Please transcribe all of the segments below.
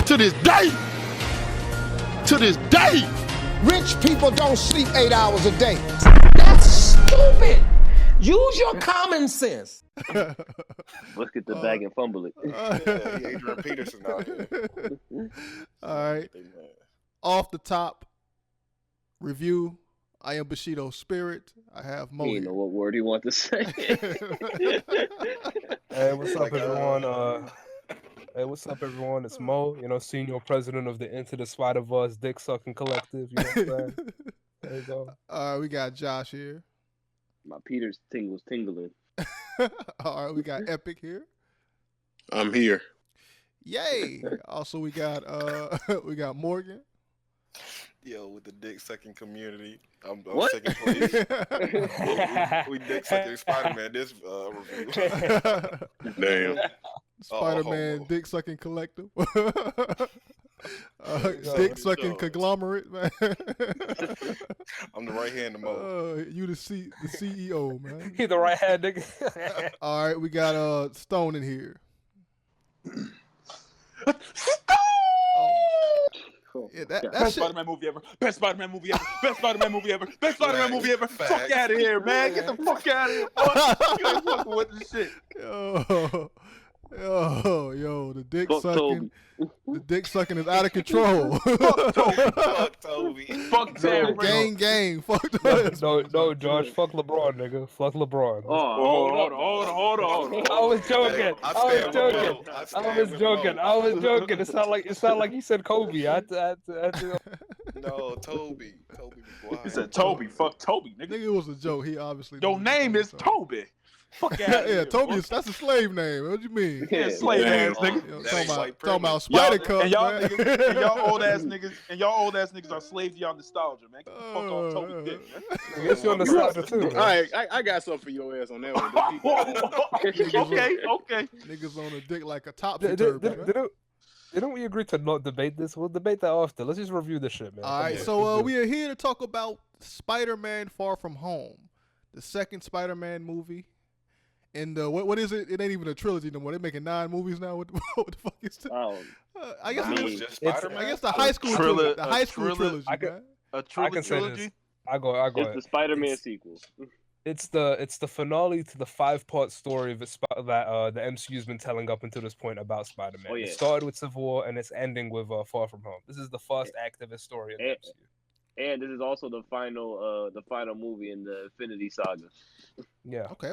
To this day. To this day. Rich people don't sleep 8 hours a day. That's stupid. Use your common sense. Let's get the bag and fumble it. Yeah, Adrian Peterson out here. All right. Off the top review. I am Bushido Spirit. I have Mo. You know what word you want to say. Hey, what's up, everyone? Hey, what's up, everyone? It's Mo, senior president of the Into the Spider-Verse Dick Sucking Collective. You know what I'm saying? There you go. All right, we got Josh here. My Peter's was tingling. All right, we got Epic here. I'm here. Yay! Also, we got Morgan. Yo, with the dick sucking community, I'm What? second place. we dick sucking Spider-Man this review. Damn. Spider-Man Dick Sucking Collective. Dick Sucking Conglomerate, man. I'm the right hand of Mo. You the CEO, man. He the right hand nigga. All right, we got Stone in here. Yeah, Best Spider-Man movie ever. Best Spider-Man movie ever. Best Spider-Man movie ever. Best Spider-Man movie ever. Fuck out of here, man. Get the fuck out of here, boy. You ain't fucking with this shit. Yo, the dick sucking. The dick sucking is out of control. Fuck Toby. Fuck Sam. Gang. Fuck No, Josh. Fuck LeBron, nigga. Fuck LeBron. Hold on. I was joking. I was joking. It sounded like he said Kobe. No, Toby. He said Toby. Fuck Toby, nigga. Nigga, it was a joke. He obviously. Your name is Toby. Fuck out of here. Yeah, Toby. That's a slave name. What you mean? Yeah, slave ass nigga. Talking about Spider Cup, and y'all man. niggas, and y'all old ass niggas are slaves to y'all nostalgia, man. Get the fuck off Toby dick, man. I guess you're nostalgia too. All right, I got something for your ass on that one. Okay. Niggas on a dick like a topsy turvy. Didn't we agree to not debate this? We'll debate that after. Let's just review this shit, man. All right, so we are here to talk about Spider-Man Far From Home, the second Spider-Man movie. And what is it? It ain't even a trilogy no more. They're making 9 movies now. What the fuck is that? I guess it was just Spider-Man. I guess the high school trilogy. The high school trilogy. A trilogy. I go. It's the Spider-Man sequel. It's the finale to the 5-part story that the MCU's been telling up until this point about Spider-Man. Oh, yeah. It started with Civil War and it's ending with Far From Home. This is the first activist story in the MCU. And this is also the final movie in the Infinity Saga. Yeah. Okay.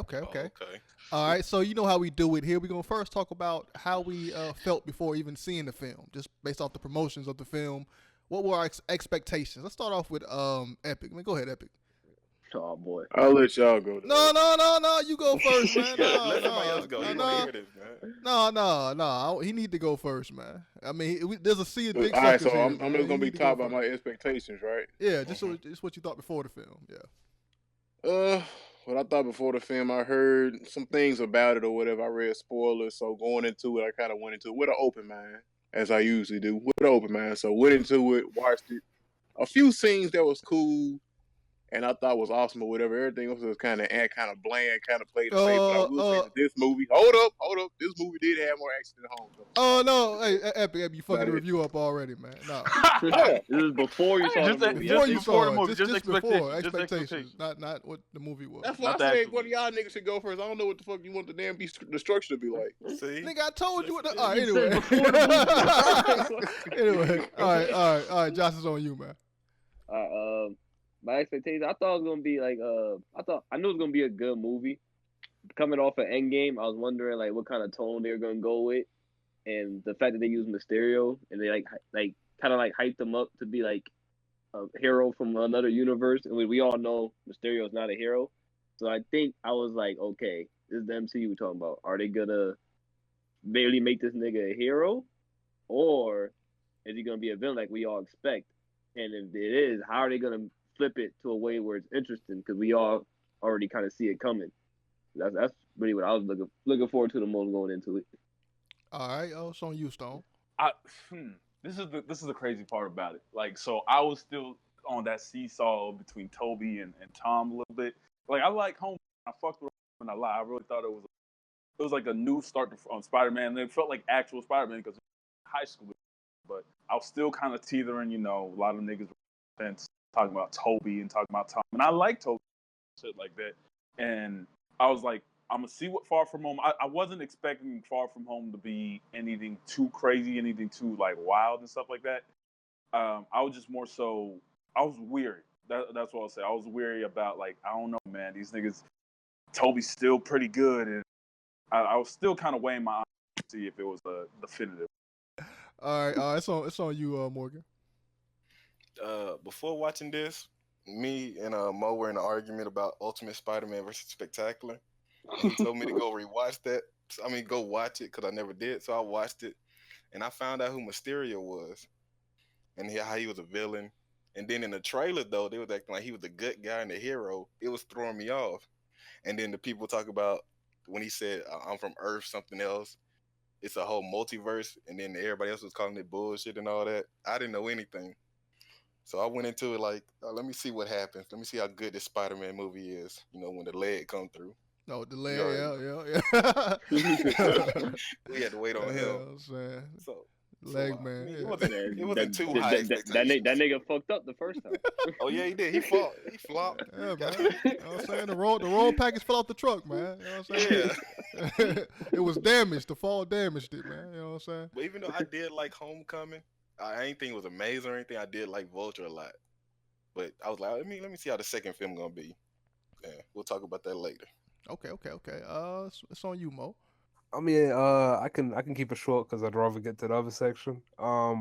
All right, so you know how we do it here. We're going to first talk about how we felt before even seeing the film, just based off the promotions of the film. What were our expectations? Let's start off with Epic. Go ahead, Epic. Oh, boy. I'll let y'all go. No. You go first, man. Let somebody else go. No. He need to go first, man. I mean, there's a sea of dick all right, suckers so here, I'm man. just going to be talking about my expectations, right? Yeah, just what you thought before the film, yeah. What I thought before the film, I heard some things about it or whatever. I read spoilers, so going into it, I kind of went into it with an open mind, as I usually do, with an open mind. So went into it, watched it. A few scenes that was cool, and I thought was awesome or whatever. Everything else was kind of bland, kind of played safe. But I will say that this movie, hold up, this movie did have more action than Home. Oh no, hey Epic, you fucking the review up already, man. No, this is before you saw the movie. Just before expectations, not what the movie was. That's why I said one of y'all niggas should go first. I don't know what the fuck you want the damn the structure to be like. See, nigga, I told you what. All right, anyway, all right. Josh is on you, man. My expectations, I thought it was gonna be like I knew it was gonna be a good movie. Coming off of Endgame, I was wondering like what kind of tone they were gonna go with, and the fact that they used Mysterio and they like kind of like hyped him up to be like a hero from another universe, and we all know Mysterio is not a hero. So I think I was like, okay, this is the MCU we're talking about. Are they gonna barely make this nigga a hero, or is he gonna be a villain like we all expect? And if it is, how are they gonna flip it to a way where it's interesting, because we all already kind of see it coming. That's really what I was looking forward to the most going into it. All right, it's on you, Stone. This is the crazy part about it. Like, so I was still on that seesaw between Toby and Tom a little bit. Like, I like Home. I fucked with him and I lied. I really thought it was like a new start on Spider-Man. And it felt like actual Spider-Man because high school But I was still kind of teetering, a lot of niggas were talking about Toby and talking about Tom, and I like Toby, shit like that. And I was like, I'm gonna see what Far From Home. I wasn't expecting Far From Home to be anything too crazy, anything too like wild and stuff like that. I was just more so, I was weary. That's what I'll say. I was weary about, like, I don't know, man. These niggas, Toby's still pretty good, and I was still kind of weighing my eyes to see if it was a definitive. All right, it's on you, Morgan. Before watching this, me and Mo were in an argument about Ultimate Spider-Man versus Spectacular. And he told me to go rewatch that. Go watch it because I never did. So I watched it, and I found out who Mysterio was, and how he was a villain. And then in the trailer, though, they was acting like he was the good guy and the hero. It was throwing me off. And then the people talk about when he said, "I'm from Earth, something else." It's a whole multiverse, and then everybody else was calling it bullshit and all that. I didn't know anything. So I went into it like, let me see what happens. Let me see how good this Spider-Man movie is, when the leg come through. No, the leg, yeah. We had to wait on him. So, leg man. It wasn't too high expectations. That nigga fucked up the first time. Oh, yeah, he did. He flopped. Yeah, man. You know what I'm saying? The roll package fell off the truck, man. You know what I'm saying? Yeah. It was damaged. The fall damaged it, man. You know what I'm saying? But even though I did like Homecoming, I ain't think it was amazing or anything. I did like Vulture a lot. But I was like, let me see how the second film gonna be. Yeah, we'll talk about that later. Okay. It's on you, Mo. I can keep it short because I'd rather get to the other section.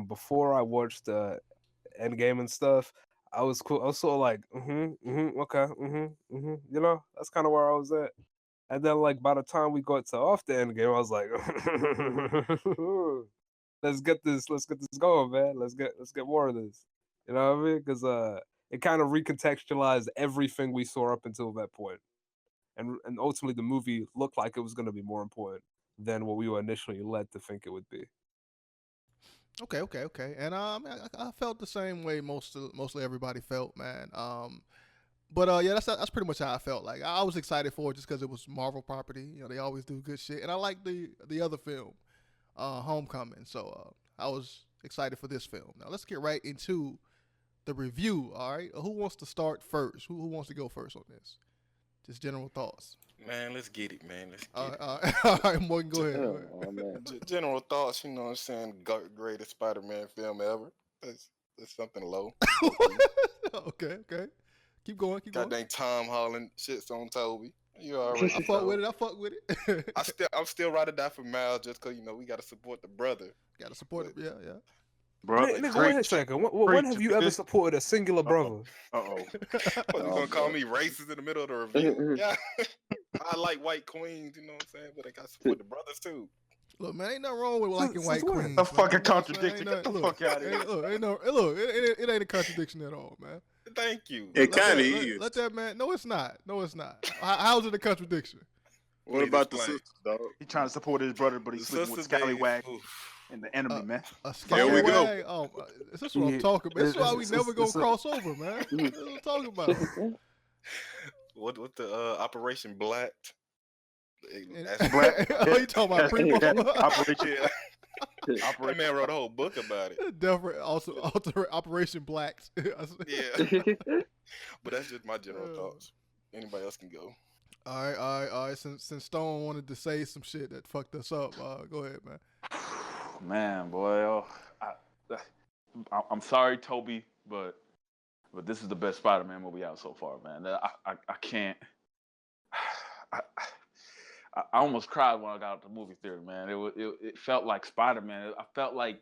Before I watched Endgame and stuff, I was cool. I was sort of like, okay, that's kind of where I was at. And then, like, by the time we got to off the Endgame, I was like, let's get this going, man. Let's get more of this. You know what I mean? Because it kind of recontextualized everything we saw up until that point. And ultimately, the movie looked like it was going to be more important than what we were initially led to think it would be. Okay. And I felt the same way mostly everybody felt, man. But yeah, that's pretty much how I felt. Like, I was excited for it just because it was Marvel property. They always do good shit, and I like the other film, Homecoming. So I was excited for this film. Now let's get right into the review. All right, who wants to start first? Who wants to go first on this? Just general thoughts. Man, let's get it, man. All right, Morgan, go ahead. Oh, man. General thoughts, you know what I'm saying? Greatest Spider-Man film ever. That's something low. Okay. Keep going. Goddamn Tom Holland shits on Toby. You already I fuck with it. I'm still ride or die for Miles just because, we got to support the brother. Gotta support it. Yeah. Bro, Nigga, wait a second. When have you ever supported a singular brother? What, you gonna call me racist in the middle of the review? Yeah. I like white queens, you know what I'm saying? But I got to support the brothers too. Look, man, ain't nothing wrong with liking white queens. A fucking contradiction. Get the fuck out of here. It ain't a contradiction at all, man. Thank you. It kind of is. Let that man. No, it's not. How's it a contradiction? What about the sisters, dog? He trying to support his brother, but he's sleeping with Scallywag and the enemy, man. There we go. Oh, this is what I'm talking about. This is why we never gonna cross over, man. This is what I'm talking about. What the Operation Black? That's Black. Oh, you talking about Primo? Operation. That man wrote a whole book about it. Definitely, also Operation Blacks. Yeah. But that's just my general thoughts. Anybody else can go. All right. Since Stone wanted to say some shit that fucked us up, go ahead, man. Man, boy, I'm sorry, Toby, but this is the best Spider-Man movie out so far, man. I can't. I almost cried when I got out the movie theater, man. It felt like Spider-Man. I felt like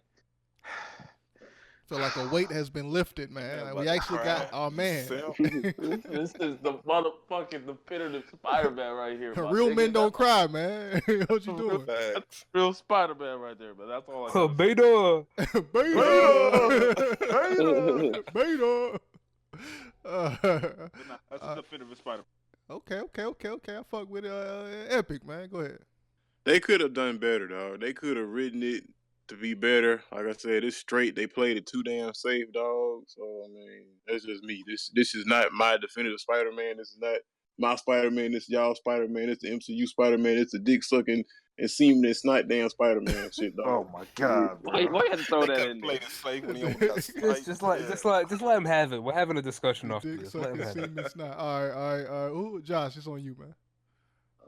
a weight has been lifted, man. Like, we actually got our man. This is the motherfucking definitive Spider-Man right here. Real men don't cry, man. What you doing? That's real Spider-man right there, but that's all I got. Beta. Beta. That's the definitive Spider-Man. Okay. I fuck with Epic, man. Go ahead. They could have done better, dog. They could have written it to be better. Like I said, it's straight. They played it too damn safe, dog. So I mean, that's just me. This is not my definitive Spider-Man. This is not my Spider-Man. This is y'all Spider-Man. It's the MCU Spider-Man. It's the dick sucking and semen and snot damn Spider-Man shit, dog. Oh my god, Why bro. you had to throw They that could in have there? played it safe when he almost got Just, sniped. just let him have it. We're having a discussion after Dick this. Let him sucking have it. semen snot. All right. Ooh, Josh, it's on you, man.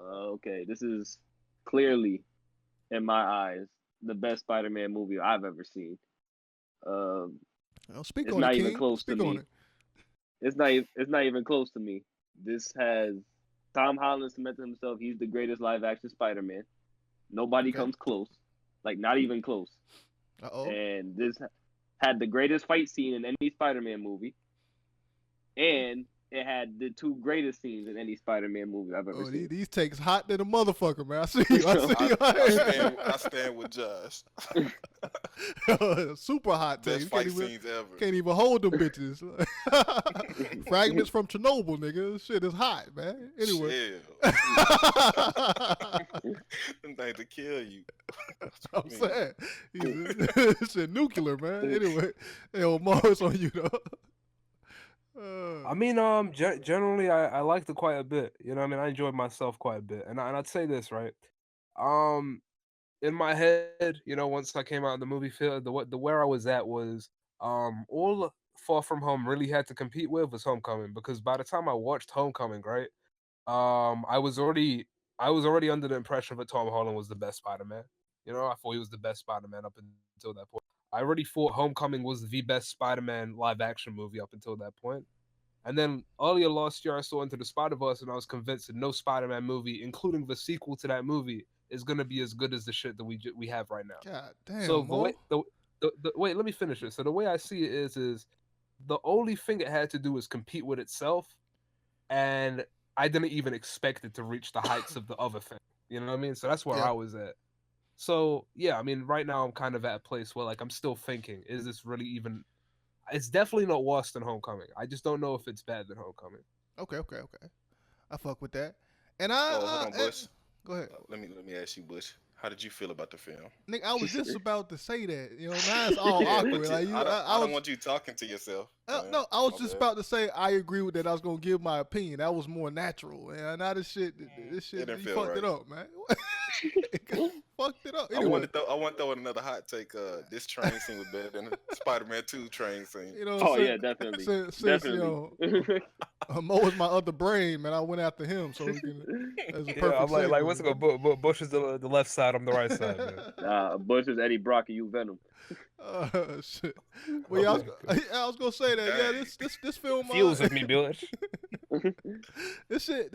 Okay, this is clearly, in my eyes, the best Spider-Man movie I've ever seen. Um, Well, speak it's on it, not King. even close Speak to on me. it. It's not even close to me. This has Tom Holland cemented himself. He's the greatest live action Spider-Man. Nobody Okay. comes close. Like not even close. Uh-oh. And this had the greatest fight scene in any Spider-Man movie. And it had the two greatest scenes in any Spider-Man movie I've ever Oh, seen. these takes hot than a motherfucker, man. I see you. I see you. I stand with Josh. Super hot takes. Best fight scenes ever. Can't even hold them bitches. Fragments from Chernobyl, nigga. This shit is hot, man. Anyway. Them things to kill you. I'm saying. Shit nuclear, man. Anyway. Hey, Omar, it's on you, though. I mean, generally, I liked it quite a bit. You know what I mean? I enjoyed myself quite a bit. And I'd say this, right? In my head, you know, once I came out of the movie field, the where I was at was all Far From Home really had to compete with was Homecoming, because by the time I watched Homecoming, right, I was already under the impression that Tom Holland was the best Spider-Man. You know, I thought he was the best Spider-Man up until that point. I already thought Homecoming was the best Spider-Man live action movie up until that point. And then earlier last year, I saw Into the Spider-Verse, and I was convinced that no Spider-Man movie, including the sequel to that movie, is gonna be as good as the shit that we have right now. God damn. So Mo. wait, let me finish it. So the way I see it is the only thing it had to do was compete with itself, and I didn't even expect it to reach the heights of the other thing. You know what I mean? So that's where I was at. So yeah, I mean, right now I'm kind of at a place where like I'm still thinking, is this really even? It's definitely not worse than Homecoming. I just don't know if it's better than Homecoming. Okay. I fuck with that. And hold on, Bush. Go ahead. Let me ask you, Bush. How did you feel about the film? Nick, I was just about to say that. You know, now it's all awkward. But Like I don't want you talking to yourself. No, I was just about to say I agree with that. I was gonna give my opinion. That was more natural. And now this shit, you fucked it up, man. Fucked it up. Anyway. I want to throw in another hot take. This train scene was better than the Spider-Man 2 train scene. You know, yeah, definitely. Definitely. You know, Mo is my other brain, man. I went after him, so we can. As a perfect I'm like what's it go? Bush is the left side. I'm the right side. Man. Bush is Eddie Brock and you Venom. Shit. Well, yeah, I was gonna say that. Yeah, this film feels with me, Bush. This shit.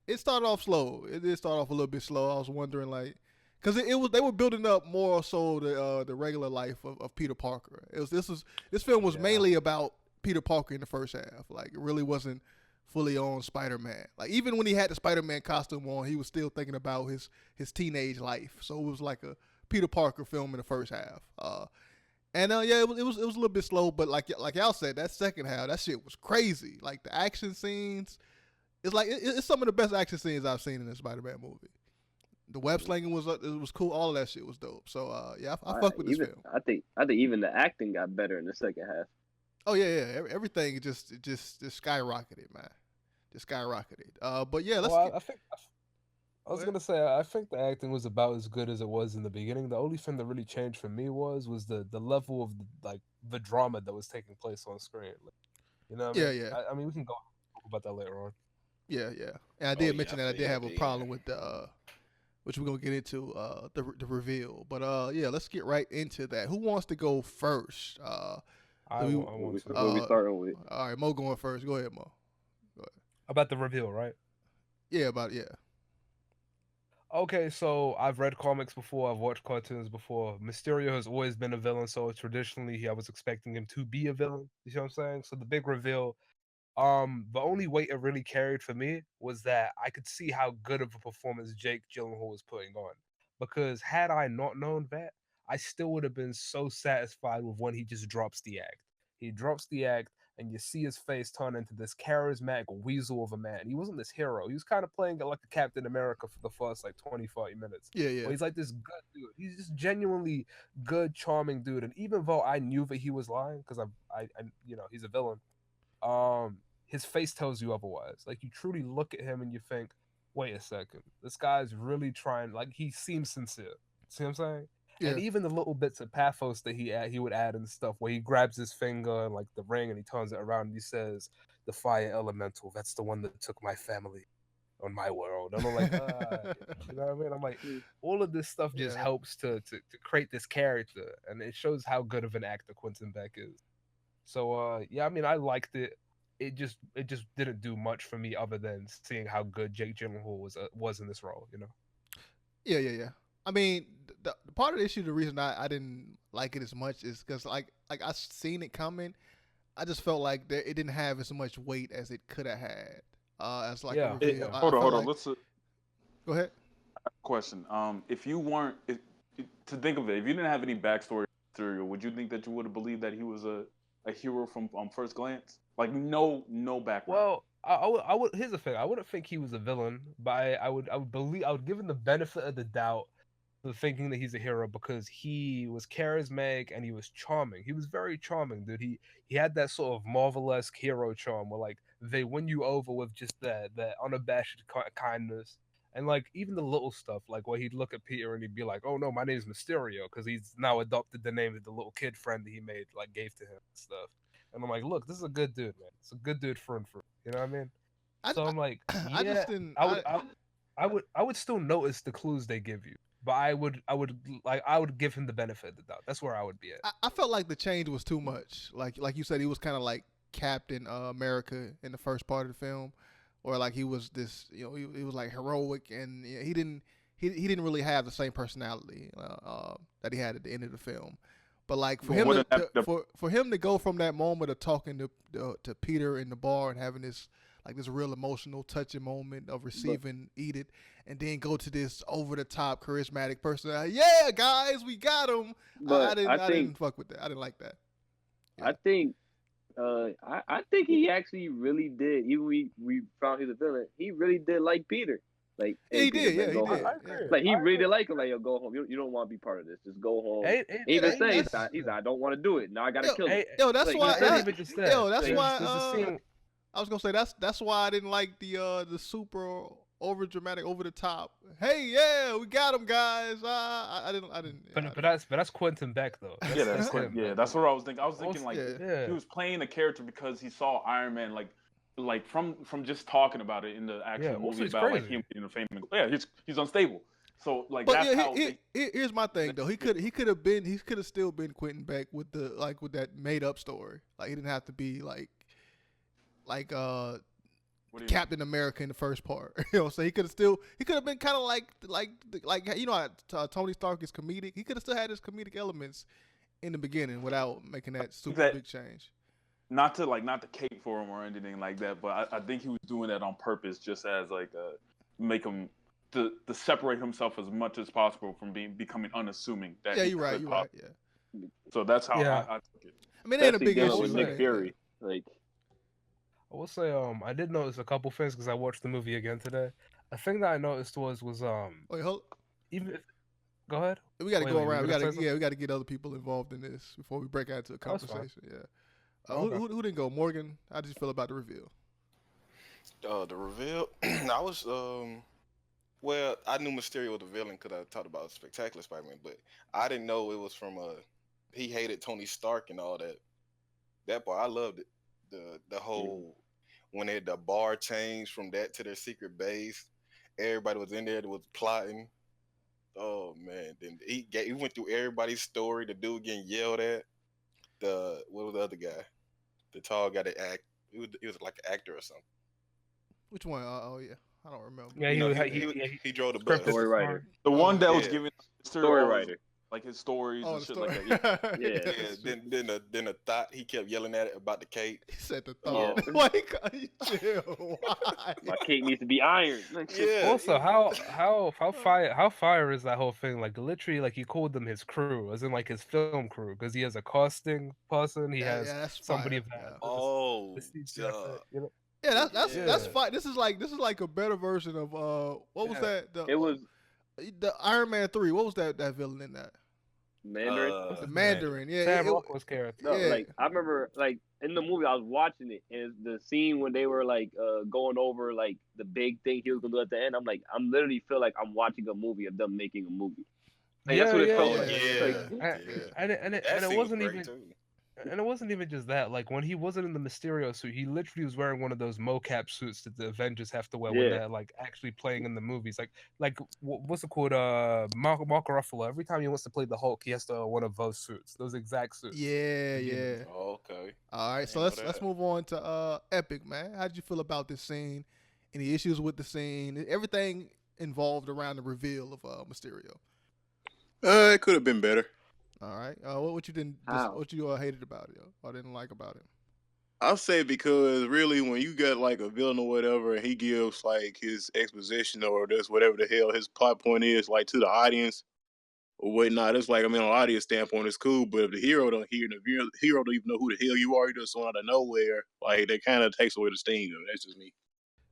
It started off slow. It did start off a little bit slow. I was wondering, like, because they were building up more so the regular life of Peter Parker. This film was mainly about Peter Parker in the first half. Like, it really wasn't fully on Spider-Man. Like, even when he had the Spider-Man costume on, he was still thinking about his teenage life. So it was like a Peter Parker film in the first half. It was a little bit slow, but like y'all said, that second half, that shit was crazy. Like, the action scenes, it's like it's some of the best action scenes I've seen in a Spider-Man movie. The web slinging was cool. All of that shit was dope. So I fuck with this film. I think even the acting got better in the second half. Oh yeah. Everything just skyrocketed, man. Just skyrocketed. But yeah, I was gonna say I think the acting was about as good as it was in the beginning. The only thing that really changed for me was the level of the drama that was taking place on screen. Like, you know what I mean? I mean, we can talk about that later on. Yeah. And I did mention that I did have a problem with which we're gonna get into the reveal. But yeah, let's get right into that. Who wants to go first? I want to. What we starting with? All right, Mo going first. Go ahead, Mo. Go ahead. About the reveal, right? Yeah. Okay, so I've read comics before, I've watched cartoons before. Mysterio has always been a villain, so traditionally I was expecting him to be a villain. You see what I'm saying? So the big reveal, the only weight it really carried for me was that I could see how good of a performance Jake Gyllenhaal was putting on. Because had I not known that, I still would have been so satisfied with when he just drops the act. He drops the act, and you see his face turn into this charismatic weasel of a man. He wasn't this hero. He was kind of playing like a Captain America for the first like 20, 30 minutes. Yeah. But he's like this good dude. He's just genuinely good, charming dude. And even though I knew that he was lying, because I you know, he's a villain, his face tells you otherwise. Like, you truly look at him and you think, wait a second, this guy's really trying. Like he seems sincere. See what I'm saying? Yeah. And even the little bits of pathos that he would add and stuff, where he grabs his finger and like the ring and he turns it around and he says, "The fire elemental, that's the one that took my family on my world." And I'm like, you know what I mean? I'm like, all of this stuff just Yeah. helps to create this character, and it shows how good of an actor Quentin Beck is. So yeah, I mean, I liked it. It just didn't do much for me other than seeing how good Jake Gyllenhaal was in this role. You know? Yeah. I mean, the part of the issue, the reason I didn't like it as much is because like I seen it coming. I just felt like it didn't have as much weight as it could have had. As like a reveal. Hold on. Like, Let's go ahead. question. If you weren't to think of it, if you didn't have any backstory material, would you think that you would have believed that he was a hero from first glance? Like no background. Well, I would. Here's the thing. I wouldn't think he was a villain, but I would believe. I would give him the benefit of the doubt for thinking that he's a hero because he was charismatic and he was charming. He was very charming, dude. He had that sort of Marvel-esque hero charm where like they win you over with just that unabashed kindness. And like even the little stuff, like where he'd look at Peter and he'd be like, "Oh no, my name's Mysterio," because he's now adopted the name that the little kid friend that he made like gave to him and stuff. And I'm like, look, this is a good dude, man. It's a good dude for and for. You know what I mean? So I'm like, yeah, I just didn't. I would still notice the clues they give you, but I would give him the benefit of the doubt. That's where I would be at. I felt like the change was too much. Like you said, he was kind of like Captain America in the first part of the film, or like he was this, he was like heroic, and he didn't really have the same personality that he had at the end of the film. But like for him to go from that moment of talking to Peter in the bar and having this real emotional, touching moment of receiving Edith, and then go to this over the top, charismatic person. Yeah, guys, we got him. But I didn't fuck with that. I didn't like that. Yeah. I think he actually really did. Even we found he was a villain. He really did like Peter. Like he did. Yeah, he did. I agree. Like he really did like him. Like, yo, go home. You don't want to be part of this. Just go home. Even say he's I don't want to do it. Now I gotta kill him. That's why. That's why. I was gonna say that's why I didn't like the super over dramatic, over the top. Hey, yeah, we got him, guys. I didn't. But that's Quentin Beck though. That's Quentin. Yeah, that's what I was thinking. I was thinking he was playing a character because he saw Iron Man like from just talking about it in the actual movie about like him being a famous. Yeah, he's unstable. So like that's how. Here's my thing though. He could have still been Quentin Beck with that made up story. Like he didn't have to be like Captain America in the first part. So he could have been kind of like how Tony Stark is comedic. He could have still had his comedic elements in the beginning without making that super big change. Not to cape for him or anything like that, but I think he was doing that on purpose, just as like make him to separate himself as much as possible from becoming unassuming. That you're right. Yeah. So that's how I took it. I mean, it ain't a big issue with Nick Fury. Like, I will say, I did notice a couple things because I watched the movie again today. A thing that I noticed was Wait, hold. Go ahead. We got to go around. We got to get other people involved in this before we break out into a conversation. Yeah. Who didn't go? Morgan, how did you feel about the reveal? The reveal, I was well, I knew Mysterio was the villain because I talked about Spectacular Spider-Man, but I didn't know it was from he hated Tony Stark and all that. That part, I loved it. The whole when the bar changed from that to their secret base, everybody was in there that was plotting. Oh man, then he went through everybody's story. The dude getting yelled at. What was the other guy? The tall guy that act. He was like an actor or something. Which one? Oh yeah, I don't remember. Yeah, he drove the bus. Story writer. The one that was giving story writer. Like his stories and shit story. like that. Yeah. Then the thought he kept yelling at it about the cake. He said the thought. Why? My cake needs to be ironed. Yeah. Also, how fire is that whole thing? Like literally, like he called them his crew, as in like his film crew, because he has a casting person. He has somebody of that. Oh, yeah, that's fine. This is like a better version of what was that? It was the Iron Man 3. What was that villain in that? Mandarin. The Mandarin. Yeah, Sam Rockwell's character. No, yeah. like I remember, like in the movie, I was watching it, and the scene when they were like going over like the big thing he was gonna do at the end. I'm like, I'm literally feel like I'm watching a movie of them making a movie. Like, that's what it felt like. And That it scene was wasn't great, even. too. And it wasn't even just that. Like when he wasn't in the Mysterio suit, he literally was wearing one of those mocap suits that the Avengers have to wear when Yeah. they're like actually playing in the movies. Like what's it called? Mark Ruffalo. Every time he wants to play the Hulk, he has to wear one of those suits, those exact suits. Yeah. Oh, okay. All right, so let's move on to Epic, man. How'd you feel about this scene? Any issues with the scene? Everything involved around the reveal of Mysterio. It could have been better. All right. What you didn't? What you hated about it or didn't like about it? I'll say because really, when you got like a villain or whatever, and he gives like his exposition or just whatever the hell his plot point is, like to the audience or whatnot, it's like, I mean, on an audience standpoint, it's cool. But if the hero don't hear, and the hero don't even know who the hell you are, you just out of nowhere, like that kind of takes away the sting of it. That's just me.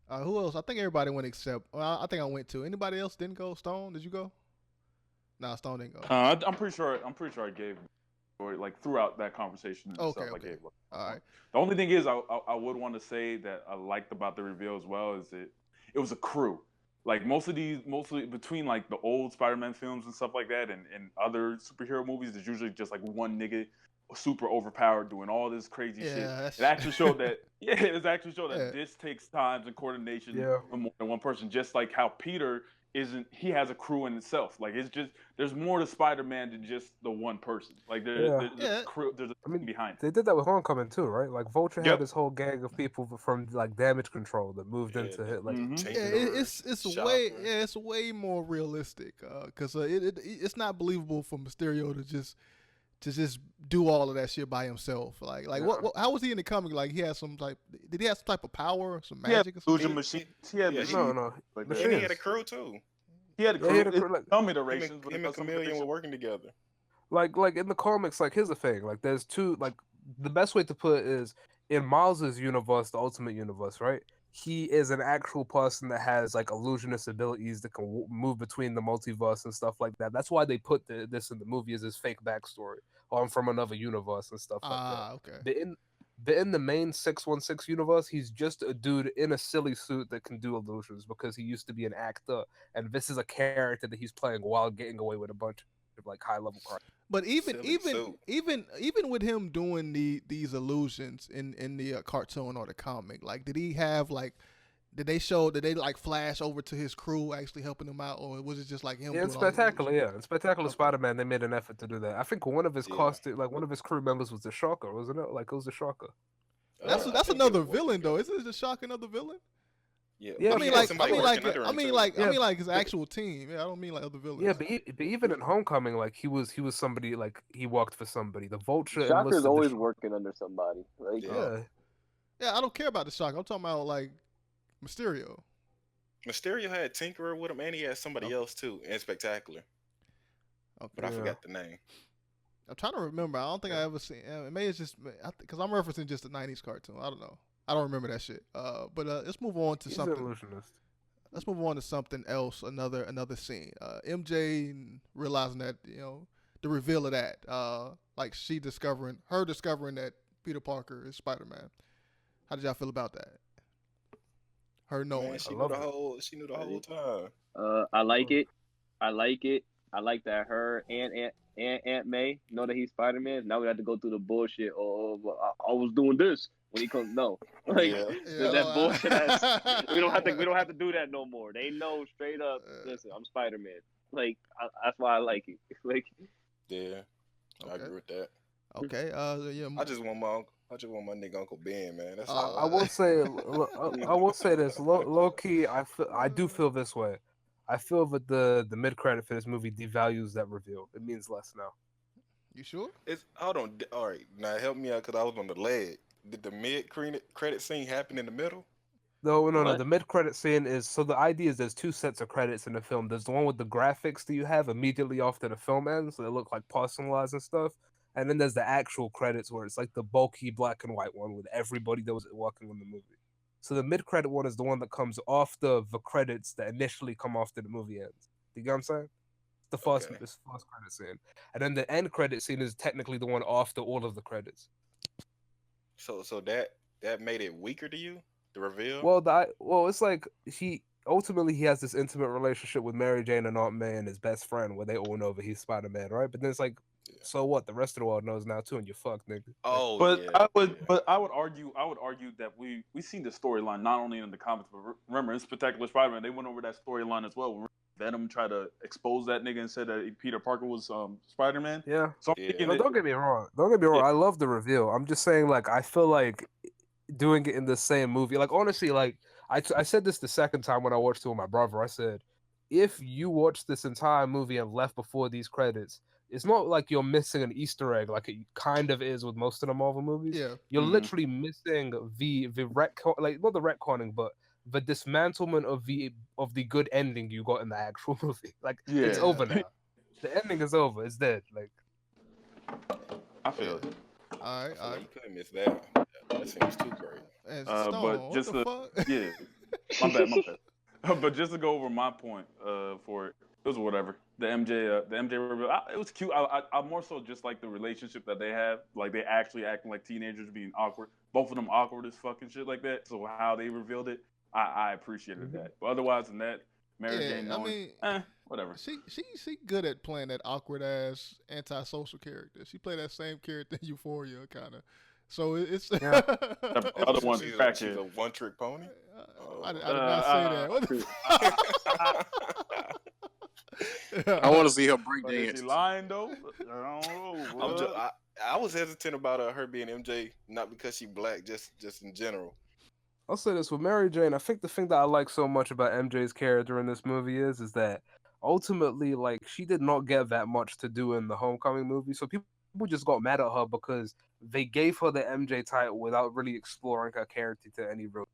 Who else? I think everybody went except. Well, I think I went too. Anybody else didn't go? Stone, did you go? Nah, Stone didn't go. I'm pretty sure I gave, or like throughout that conversation and stuff, I gave. All right. The only thing is, I would want to say that I liked about the reveal as well is it was a crew. Like mostly between like the old Spider-Man films and stuff like that, and other superhero movies, there's usually just like one nigga super overpowered doing all this crazy shit. It actually showed that this takes time and coordination from more than one person. Just like how Peter he has a crew in itself. Like it's just there's more to Spider-Man than just the one person. Like there's a crew, there's a team behind it. They did that with Homecoming too, right? Like Vulture had this whole gang of people from like Damage Control that moved into it. Like it's way more realistic because it's not believable for Mysterio to just do all of that shit by himself. Like what how was he in the comic? Like he had did he have some type of power, some magic or something? Machine. He had a crew too. He had a crew. Tell me the races. Him and Chameleon were working together. Like in the comics, like here's the thing. Like there's two. Like the best way to put it is in Miles's universe, the Ultimate Universe, right? He is an actual person that has like illusionist abilities that can move between the multiverse and stuff like that. That's why they put this in the movie as his fake backstory, or I'm from another universe and stuff like that. Okay. But in the main 616 universe, he's just a dude in a silly suit that can do illusions because he used to be an actor, and this is a character that he's playing while getting away with a bunch of like high level crimes. But even with him doing these illusions in the cartoon or the comic, like did they like flash over to his crew actually helping him out, or was it just like him? Yeah, in Spectacular Spider-Man, they made an effort to do that. I think one of his one of his crew members was the Shocker, wasn't it? Like it was the Shocker. That's another villain though. Isn't the Shocker another villain? Yeah, I mean like his actual team. Yeah, I don't mean like other villains. Yeah, but even in Homecoming, like he was somebody, like he worked for somebody. The Vulture. Shocker's always working under somebody. Like yeah, I don't care about the Shocker. I'm talking about like Mysterio. Mysterio had Tinkerer with him, and he had somebody else too in Spectacular. Okay, but I forgot the name. I'm trying to remember. I don't think I ever seen. Maybe it's just because I'm referencing just the '90s cartoon. I don't know. I don't remember that shit. But let's move on to something. Illusionist. Let's move on to something else. Another scene. MJ realizing that the reveal of that. Like her discovering that Peter Parker is Spider-Man. How did y'all feel about that? Her knowing. Man, she knew the whole time. I like it. I like that her and Aunt May know that he's Spider-Man. Now we have to go through the bullshit. I was doing this when he comes. No, like that bullshit. We don't have to do that no more. They know straight up. Listen, I'm Spider-Man. Like that's why I like it. Like I agree with that. Okay. I just want my nigga Uncle Ben, man. That's all. I will say this. Low key, I do feel this way. I feel that the mid credit for this movie devalues that reveal. It means less now. You sure? Hold on. All right, now help me out because I was on the leg. Did the mid credit scene happen in the middle? No. The mid credit scene is the idea is there's two sets of credits in the film. There's the one with the graphics that you have immediately after the film ends, so they look like personalized and stuff. And then there's the actual credits where it's like the bulky black and white one with everybody that was working on the movie. So the mid-credit one is the one that comes after the credits that initially come after the movie ends. You get what I'm saying? The first, Okay. this first credit scene, and then the end credit scene is technically the one after all of the credits. So that made it weaker to you, the reveal. Well, it's like he has this intimate relationship with Mary Jane and Aunt May and his best friend, where they all know that he's Spider-Man, right? But then it's like, so what? The rest of the world knows now too, and you're fucked, nigga. Oh But yeah. I would argue that we seen the storyline not only in the comics, but remember in Spectacular Spider-Man, they went over that storyline as well. Venom tried to expose that nigga and said that Peter Parker was Spider-Man. Yeah. So I'm Yeah. thinking No, that, don't get me wrong. Don't get me wrong. I love the reveal. I'm just saying, like, I feel like doing it in the same movie. Like, honestly, like I said this the second time when I watched it with my brother. I said, if you watch this entire movie and left before these credits, it's not like you're missing an Easter egg, like it kind of is with most of the Marvel movies. Yeah. You're Mhm. literally missing the retcon, like not the retconning, but the dismantlement of the good ending you got in the actual movie. Like it's Yeah. over now. The ending is over. It's dead. Like I feel it. All right. I feel like you couldn't miss that. That seems too great. And But Stone, just what the fuck? yeah, my bad. But just to go over my point for it was whatever. The MJ reveal, it was cute. I more so just like the relationship that they have. Like they actually acting like teenagers being awkward. Both of them awkward as fucking shit like that. So how they revealed it, I appreciated that. But otherwise than that, Mary Yeah, Jane I knowing, mean, whatever. She good at playing that awkward ass antisocial character. She played that same character in Euphoria, kind of. So it's Yeah. The other one, She's crackhead. a one-trick pony. I did not say that. What the fuck? I want to see her break But is dance. she lying though? I don't know. I was hesitant about her being MJ, not because she black, just in general. I'll say this with Mary Jane. I think the thing that I like so much about MJ's character in this movie is that ultimately, like, she did not get that much to do in the Homecoming movie. So people just got mad at her because they gave her the MJ title without really exploring her character to any real.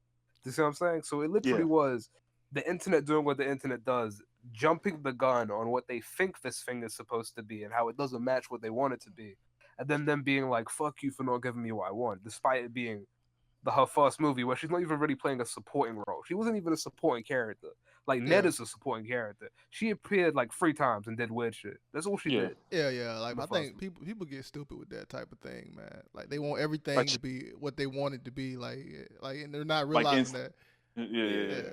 You see what I'm saying? So it literally was the internet doing what the internet does, jumping the gun on what they think this thing is supposed to be and how it doesn't match what they want it to be. And then them being like, fuck you for not giving me what I want, despite it being her first movie where she's not even really playing a supporting role. She wasn't even a supporting character. Like Ned is a supporting character. She appeared like 3 times and did weird shit. That's all she did. Yeah. Like in the I first think people get stupid with that type of thing, man. Like they want everything to be what they want it to be. Like, and they're not realizing that. Yeah.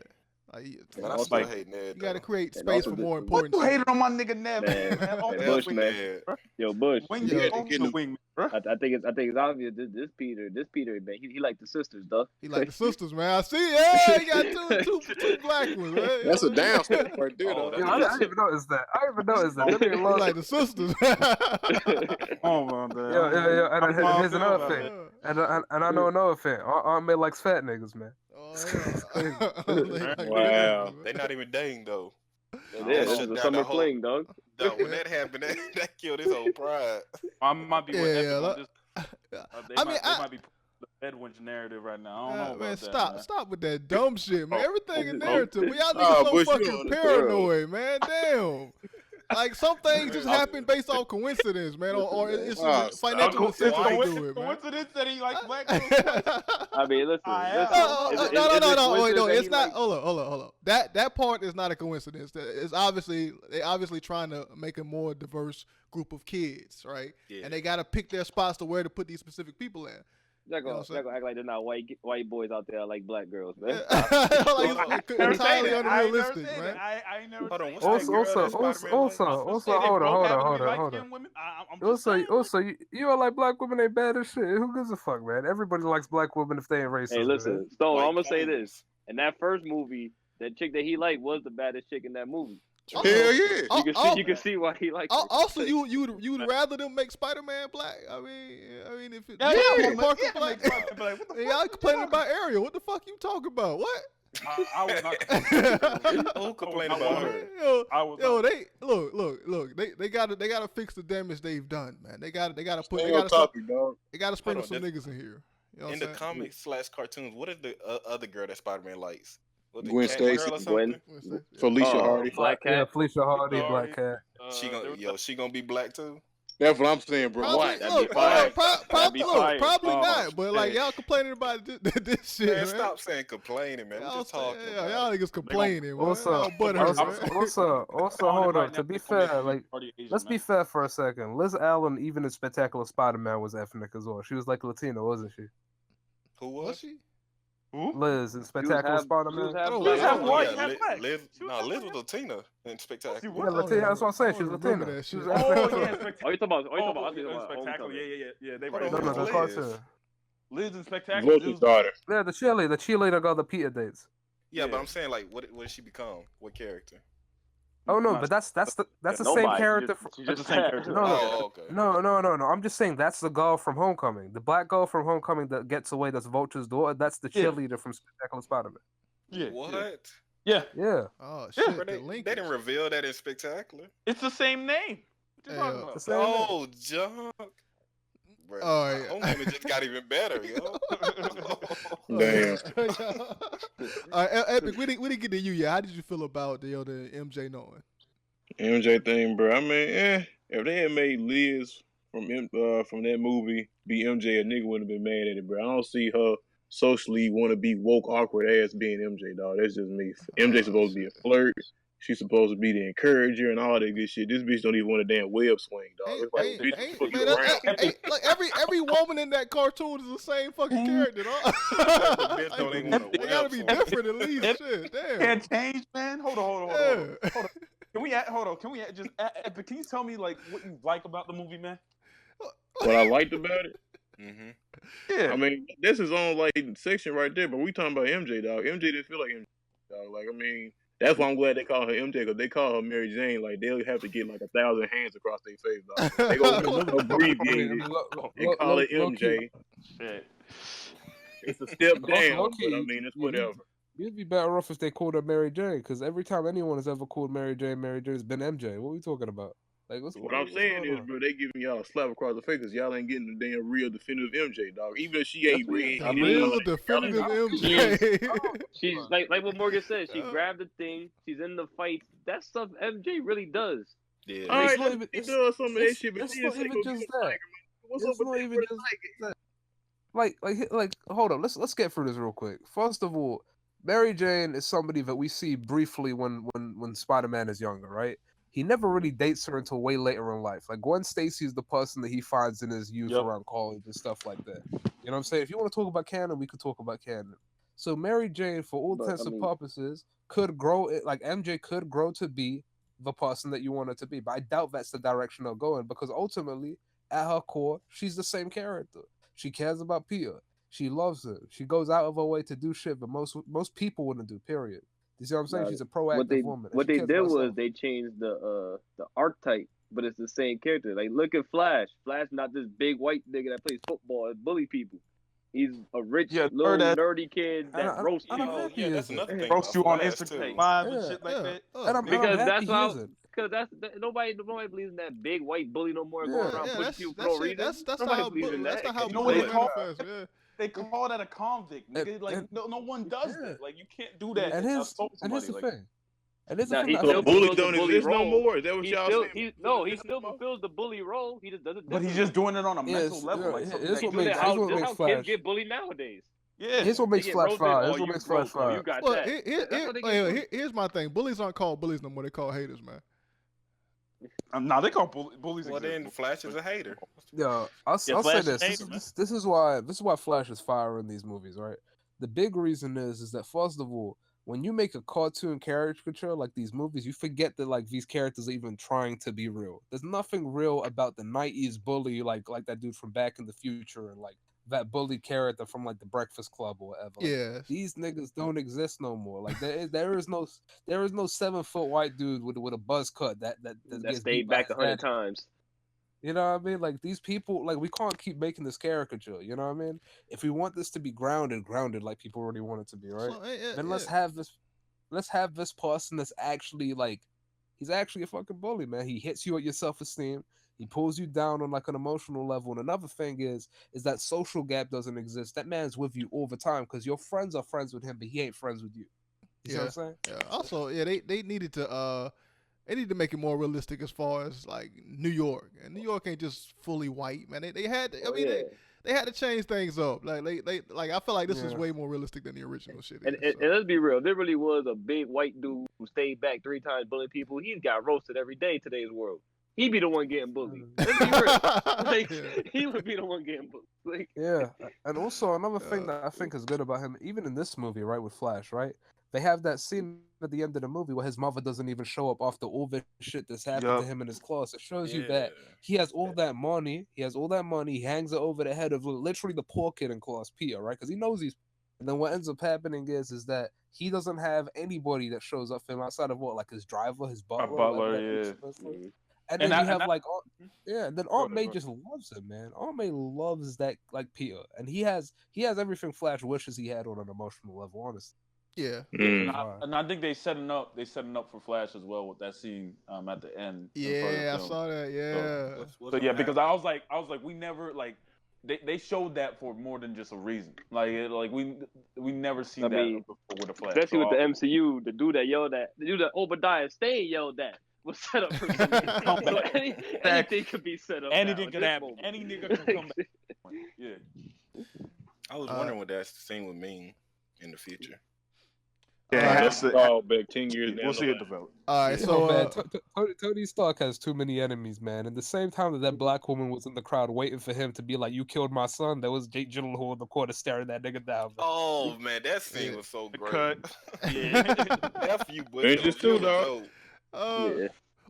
Like, Man, I still hate Ned. you got to though. create And space also for the- more what important You shit. hated on my nigga Ned, Man, man. All man, the Bush, wing man. man, bro. Yo, Bush. Wing Yeah, on get the him. wing, bro. I think it's obvious. This Peter, man, he like the sisters, though. He like the sisters, man. I see. Yeah, he got two black ones. Man. That's a down step right there, Oh, though. Yeah, I didn't even notice that. That nigga He loves like the sisters. Oh man, man. Yeah. And I don't know how I here's feel another about thing. that. And I know another thing. Aunt May likes fat niggas, man. Wow. They not even dating though. Yeah, That this shut is a down summer the whole- fling, dog. Dog, when that happened, that killed his whole pride. I might be with Yeah, that. I mean, they might be the Bedwinch narrative right now. I don't know about man, that. stop with that dumb shit, man. Everything is oh, narrative. We all oh, niggas so Bush, you fucking on the paranoid, man. Damn. Like some things just happen based off coincidence, man, or it's Oh, financial necessity It's to it, man. coincidence that he likes black girls. I mean, listen. No, wait, no, it's not. Like, Hold on. That part is not a coincidence. It's they obviously trying to make a more diverse group of kids, right? Yeah. And they got to pick their spots to where to put these specific people in. They're gonna act like they're not white boys out there like black girls, man. Like, it's entirely unrealistic, man. I ain't never. Hold on, said what's that. that girl that Spider-Man likes? Also, hold on. Also, you all like black women ain't bad as shit. Who gives a fuck, man? Everybody likes black women if they ain't racist. Hey, listen, man. Stone. White I'm gonna say queens. this. In that first movie, that chick that he liked was the baddest chick in that movie. Hell yeah. You can see why he liked her. Also, you would rather them make Spider-Man black? I mean, if it, Yeah, Parker yeah, black, make Parker black. What the y'all fuck complaining about Ariel. What the fuck you talking about? What? I was not. Who complained about her? I was Yo, not. they look. They gotta fix the damage they've done, man. They gotta put. Stay on topic, dog. They gotta sprinkle Hold on, some niggas in here. You know what In I'm the saying? comics/cartoons, what is the other girl that Spider-Man likes? Was it Gwen Catgirl Stacy. or something? Felicia Hardy. Black Yeah, Cat. Felicia Hardy, Black Cat. She gonna be black too? That's what I'm saying, bro. Probably, What? That'd be look, fire. probably, That'd be fire. probably Oh, not. But like shit. y'all complaining about this shit, Man, man. stop saying complaining, man. We're Y'all, just talking yeah, about y'all it. niggas complaining, man. Also, Y'all butthurt, man. also, Calling it hold right on. now, To be don't make fair, me like, part of your Asian, let's be man. fair for a second. Liz Allen, even in Spectacular Spider-Man, was ethnic as well. She was like Latino, wasn't she? Who Was was? she? Who? Liz in She was Spectacular half. She was Spider-Man. I half don't black. She was half know. white, Yeah, half black. Liz. She was No, half Liz black. was Latina in She Spectacular. Yeah, was. I don't Latina. That's what I'm saying. I She's don't remember Latina. that She was shit. ethnic. Oh too. yeah, Spectacular. Oh, you talking about? Oh, you talking about? I Oh, think about Spectacular. Homecoming. Yeah. They Hold right. on, No, who the was cartoon. Liz? Liz in Spectacular. Vulture's daughter. Yeah, the cheerleader got the Peter dates. Yeah, but Yeah. I'm saying like, what did she become? What character? Oh no, Not- but that's the same Nobody. character. She That's just the same character. No, Oh, okay. No. I'm just saying that's the girl from Homecoming. The black girl from Homecoming that gets away. That's Vulture's daughter. That's the Yeah. cheerleader from Spectacular Spider-Man. Yeah. What? Yeah. Yeah, Oh Yeah. shit, Bro, the they linkage. didn't reveal that in Spectacular. It's the same name. What you Hey, talking the about? same name. Oh, junk. Bro, Oh, yeah. Homecoming just got even better, yo. Damn. All right, Epic. We didn't get to you yet. How did you feel about the MJ knowing? MJ thing, bro. I mean, if they had made Liz from that movie be MJ, a nigga wouldn't have been mad at it, bro. I don't see her socially want to be woke, awkward ass being MJ, dog. That's just me. MJ supposed to be a flirt. She's supposed to be the encourager and all that good shit. This bitch don't even want a damn web swing, dog. It's like a bitch fuck you around. Like every woman in that cartoon is the same fucking character, dog. The bitch don't even want a They gotta web be swing. different at least. Shit, damn. Can't change, man. Hold on. Yeah. Can we just Epic? Can you tell me like what you like about the movie, man? What I liked about it, Mm-hmm. Yeah. I mean, this is on like section right there, but we talking about MJ, dog. MJ didn't feel like MJ, dog. Like, I mean, that's why I'm glad they call her MJ, because they call her Mary Jane. Like, they'll have to get like 1,000 hands across their face, dog. They gonna abbreviate it and call it MJ. Shit. It's a step down, low-key, but I mean, it's whatever. You'd be better off if they called her Mary Jane, because every time anyone has ever called Mary Jane, it's been MJ. What are we talking about? Like, What I'm saying is, bro, they giving y'all a slap across the face because y'all ain't getting the damn real definitive MJ, dog. Even if she ain't red, The I mean, real definitive MJ. She's like what Morgan said. She grabbed the thing. She's in the fight. That stuff MJ really does. Yeah. all right, It's not let's even- keep it's- doing some of that it's- shit, but it's she not didn't say even go just get a that. tiger, man. What's It's up with not that, even bro? just that. Like, hold on. Let's get through this real quick. First of all, Mary Jane is somebody that we see briefly when Spider-Man is younger, right? He never really dates her until way later in life. Like, Gwen Stacy is the person that he finds in his youth Yep. around college and stuff like that. You know what I'm saying? If you want to talk about canon, we could talk about canon. So Mary Jane, for all But, intents I and mean- purposes, could grow it. Like MJ could grow to be the person that you want her to be. But I doubt that's the direction they're going, because ultimately, at her core, she's the same character. She cares about Peter. She loves him. She goes out of her way to do shit that most people wouldn't do. Period. You see what I'm saying? Nah, She's a proactive woman. and What she they cares did about was herself. they changed the archetype, but it's the same character. Like look at Flash. Flash not this big white nigga that plays football and bully people. He's a rich Yeah, little nerd ass- nerdy kid that I- roasts I don't people. know. Oh, happy yeah, he that's isn't. another thing. Roast you on Flash, Instagram too. live and Yeah, shit like yeah. that. And I'm Because happy that's he how. isn't. Because nobody believes in that big white bully no more Yeah, going around Yeah, pushing that's people for that no shit. reason. That's not Nobody how believes in that's that. not how You know what bully they call- manifest. Yeah. They call that a convict, nigga. And- Like and- no one does Yeah. that. Like you can't do that. And And here's assault and here's somebody. the Like, thing. And here's the Now thing he that So still bullies fulfills the don't bully exist no role. more? Is that what He y'all still saying? he Bullies don't no he exist still no more? fulfills the bully role. He just does it but he's differently. just doing it on a mental Yes, level. yeah, Like something here's that what you makes- do here's that. what This makes how Flash. kids get bullied nowadays. Yeah. Here's what They makes get Flash roasted. fire. Oh, Here's you what makes broke. Flash Oh, you fire. got Well, that. That's what they get bullied. here's my thing. Bullies aren't called bullies no more. They call haters, man. Nah, they call bullies. Well, exist. then Flash is a hater. Yeah, I'll Yeah, say Flash this. is This, hater, is- this is why Flash is fire in these movies, right? The big reason is that first of all, when you make a cartoon caricature like these movies, you forget that like these characters are even trying to be real. There's nothing real about the '90s bully like that dude from Back in the Future and like that bully character from like the Breakfast Club or whatever. Like, Yeah. these niggas don't exist no more. Like there is no 7-foot white dude with a buzz cut that That gets stayed beat by back his 100 daddy. times. You know what I mean? Like these people, like we can't keep making this caricature. You know what I mean? If we want this to be grounded like people already want it to be, right? So, yeah, Then let's yeah. have this person that's actually like, he's actually a fucking bully, man. He hits you at your self-esteem. He pulls you down on like an emotional level. And another thing is that social gap doesn't exist. That man's with you all the time because your friends are friends with him, but he ain't friends with you. You see what I'm saying? Yeah. Also, yeah, they needed to make it more realistic as far as like New York man. New York ain't just fully white, man. They had. I Oh, mean, yeah. they had to change things up. Like like I feel like this is Yeah. way more realistic than the original shit. And, is, and, and let's be real, there really was a big white dude who stayed back 3 times bullying people. He's got roasted every day in today's world. He'd be the one getting bullied. Let's be real. Like, he would be the one getting bullied. Like, Yeah, and also another thing that I think is good about him, even in this movie, right, with Flash, right? They have that scene at the end of the movie where his mother doesn't even show up after all this shit that's happened to him in his class. It shows you that he has all that money. He has all that money. He hangs it over the head of literally the poor kid in class, Peter, right? Because he knows he's. And then what ends up happening is that he doesn't have anybody that shows up for him outside of what, like his driver, his butler. butler, And then And you have like, and then Aunt May ahead. just loves him, man. Aunt May loves that like Peter, and he has everything Flash wishes he had on an emotional level, honestly. Yeah. And I think they setting up for Flash as well with that scene at the end. Yeah, I saw that. Yeah. So yeah, because I was like, we never like they showed that for more than just a reason. Like we never seen that before with a Flash. especially with the MCU, the dude that Obadiah Stane yelled at was set up for something. So anything could be set up. Anything could happen. Any nigga can come back. Yeah. I was wondering what that scene would mean in the future. Yeah, that's it. Oh, back 10 years. We'll see it develop. All right, so man, Tony Stark has too many enemies, man. And the same time that black woman was in the crowd waiting for him to be like, "You killed my son," there was Jake Gyllenhaal in the corner staring that nigga down. Oh man, that scene was so great. Cut. Yeah. F you, but Avengers 2, dog.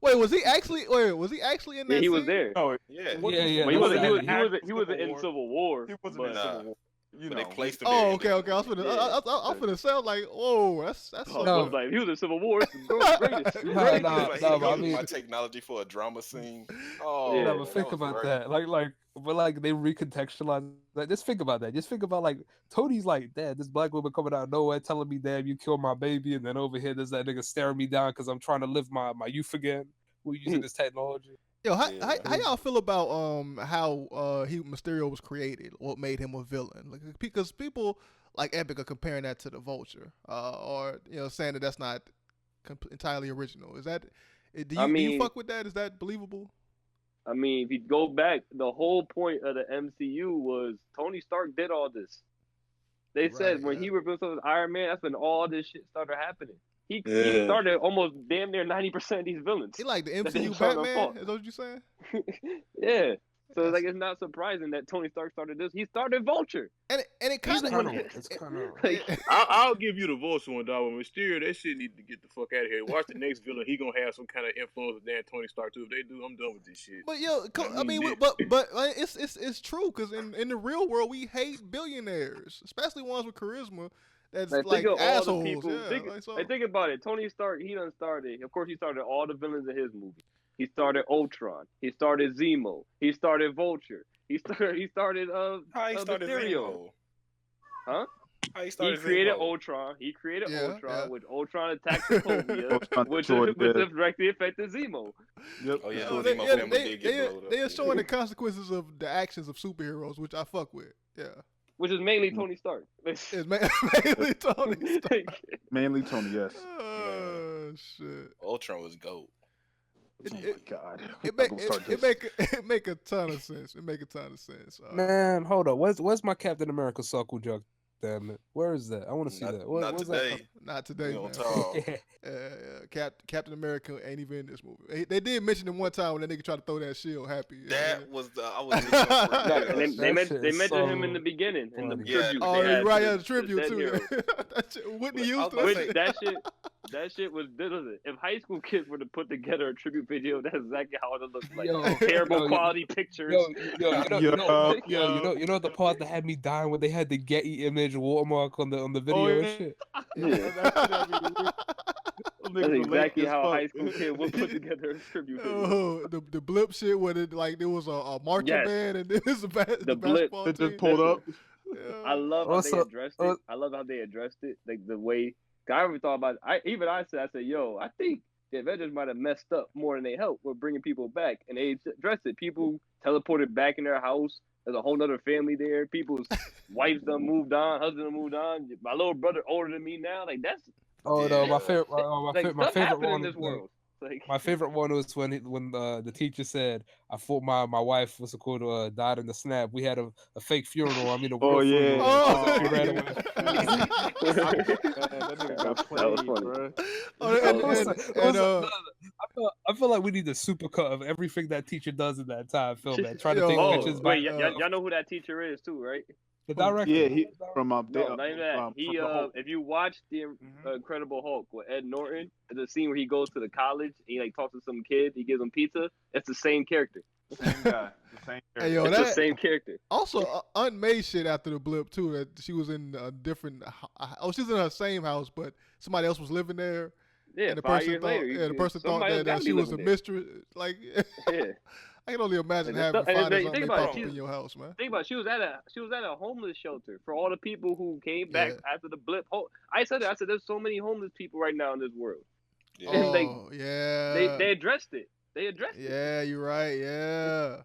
wait, was he actually in that? Yeah, he scene? was there. Oh Yeah. Well, he wasn't in Civil War. He wasn't in but- Civil War. But they placed him. Oh, okay. I was finna sound like, whoa, that's. Oh, No. like, he was in Civil War. It's the greatest. No, Like, I mean, my technology for a drama scene. Oh, Yeah. no, but think was about great. that. But they recontextualize that. Just think about that. Just think about like Tony's like, "Dad, this black woman coming out of nowhere telling me, damn, you killed my baby," and then over here there's that nigga staring me down because I'm trying to live my youth again. We're using this technology. Yo, how y'all feel about how Mysterio was created? What made him a villain? Like, because people like Epic are comparing that to the Vulture, or saying that that's not entirely original. Is that? Do you fuck with that? Is that believable? I mean, if you go back, the whole point of the MCU was Tony Stark did all this. They said when he revealed himself as Iron Man, that's when all this shit started happening. He started almost damn near 90% of these villains. He like the That MCU didn't start on Batman. fault. Is that what you saying? Yeah. So it's like it's not surprising that Tony Stark started this. He started Vulture. And it kind of It's kind of. Like, I'll give you the voice one, dog. But Mysterio, that shit need to get the fuck out of here. Watch the next villain. He gonna have some kind of influence with damn Tony Stark too. If they do, I'm done with this shit. But I mean, but it's true because in the real world we hate billionaires, especially ones with charisma. That's like, like think of all assholes. the people. Yeah, Think about it. Tony Stark, he done started. Of course, he started all the villains in his movie. He started Ultron. He started Zemo. He started Vulture. He started How he started Mysterio. Zemo? Huh? How he He started created Zemo? Ultron. He created Ultron, yeah. which Ultron attacked Sokovia, which directly affected Zemo. Yep. Oh yeah, So Zemo family did get blowed up. they are showing the consequences of the actions of superheroes, which I fuck with. Yeah, Which is mainly Tony Stark. it's mainly Tony Stark. Mainly Tony, yes. Oh shit! Ultron was GOAT. Oh my God. It make a ton of sense. It make a ton of sense. Man, hold up. Where's my Captain America circle jug? Damn it. Where is that? I want to see that. Not where's today. Not today, We man. on talk. Captain America ain't even in this movie. They did mention him one time when that nigga tried to throw that shield. Happy. That was I was just so And they mentioned him in the beginning in the funny. Yeah. tribute. Oh, they you're had right. to Yeah, the- the tribute dead too. heroes. That shit, Whitney I was Houston. about to say- That shit was if high school kids were to put together a tribute video, that's exactly how it looked like. Yo, Terrible yo, quality pictures. You know the part that had me dying when they had the Getty image watermark on the video and shit. That's exactly how a high school kid would put together a tribute video. Oh, the blip shit where there was a marching Yes. band and there was the blip. basketball It team. just pulled up. Yeah. I love how Also- they addressed it. I love how they addressed it. Like the way I ever thought about it. I said, yo, I think the Avengers might have messed up more than they helped with bringing people back, and they addressed it. People teleported back in their house. There's a whole nother family there. People's wives done moved on, husband done moved on. My little brother older than me now. Like that's Oh no, my favorite like my stuff favorite happening one in this world. Like My favorite one was when the teacher said, "I thought my wife was died in the snap. We had a fake funeral. I mean, a real Oh, yeah. funeral." Oh, She ran yeah. away. Man, that nigga got That played, was funny. bro. Oh, It and, was and, like- it and, was like- I feel like we need a supercut of everything that teacher does in that time film. Man, trying to take Yo. pictures. Wait, by, y'all know who that teacher is too, right? the director. Yeah, he from No, not even that. from He the Hulk. if you watch the Incredible Hulk with Ed Norton, the scene where he goes to the college and he like talks to some kid, he gives him pizza. It's the same character. Same guy, the same Hey, yo, It's that the same character. also unmade shit after the blip too. That she was in a different. Oh, she's in her same house, but somebody else was living there. Yeah, And the 5 person years thought, later, the person thought somebody else that gotta she be was a living there. mistress. Like, Yeah. I can only imagine And having it's not- and finders think something about it, pop up she's- in your house, man. Think about it, she was at a homeless shelter for all the people who came back Yeah. after the blip. I said there's so many homeless people right now in this world. Yeah. And Oh, yeah. They addressed it. They addressed it. Yeah, you're right. Yeah.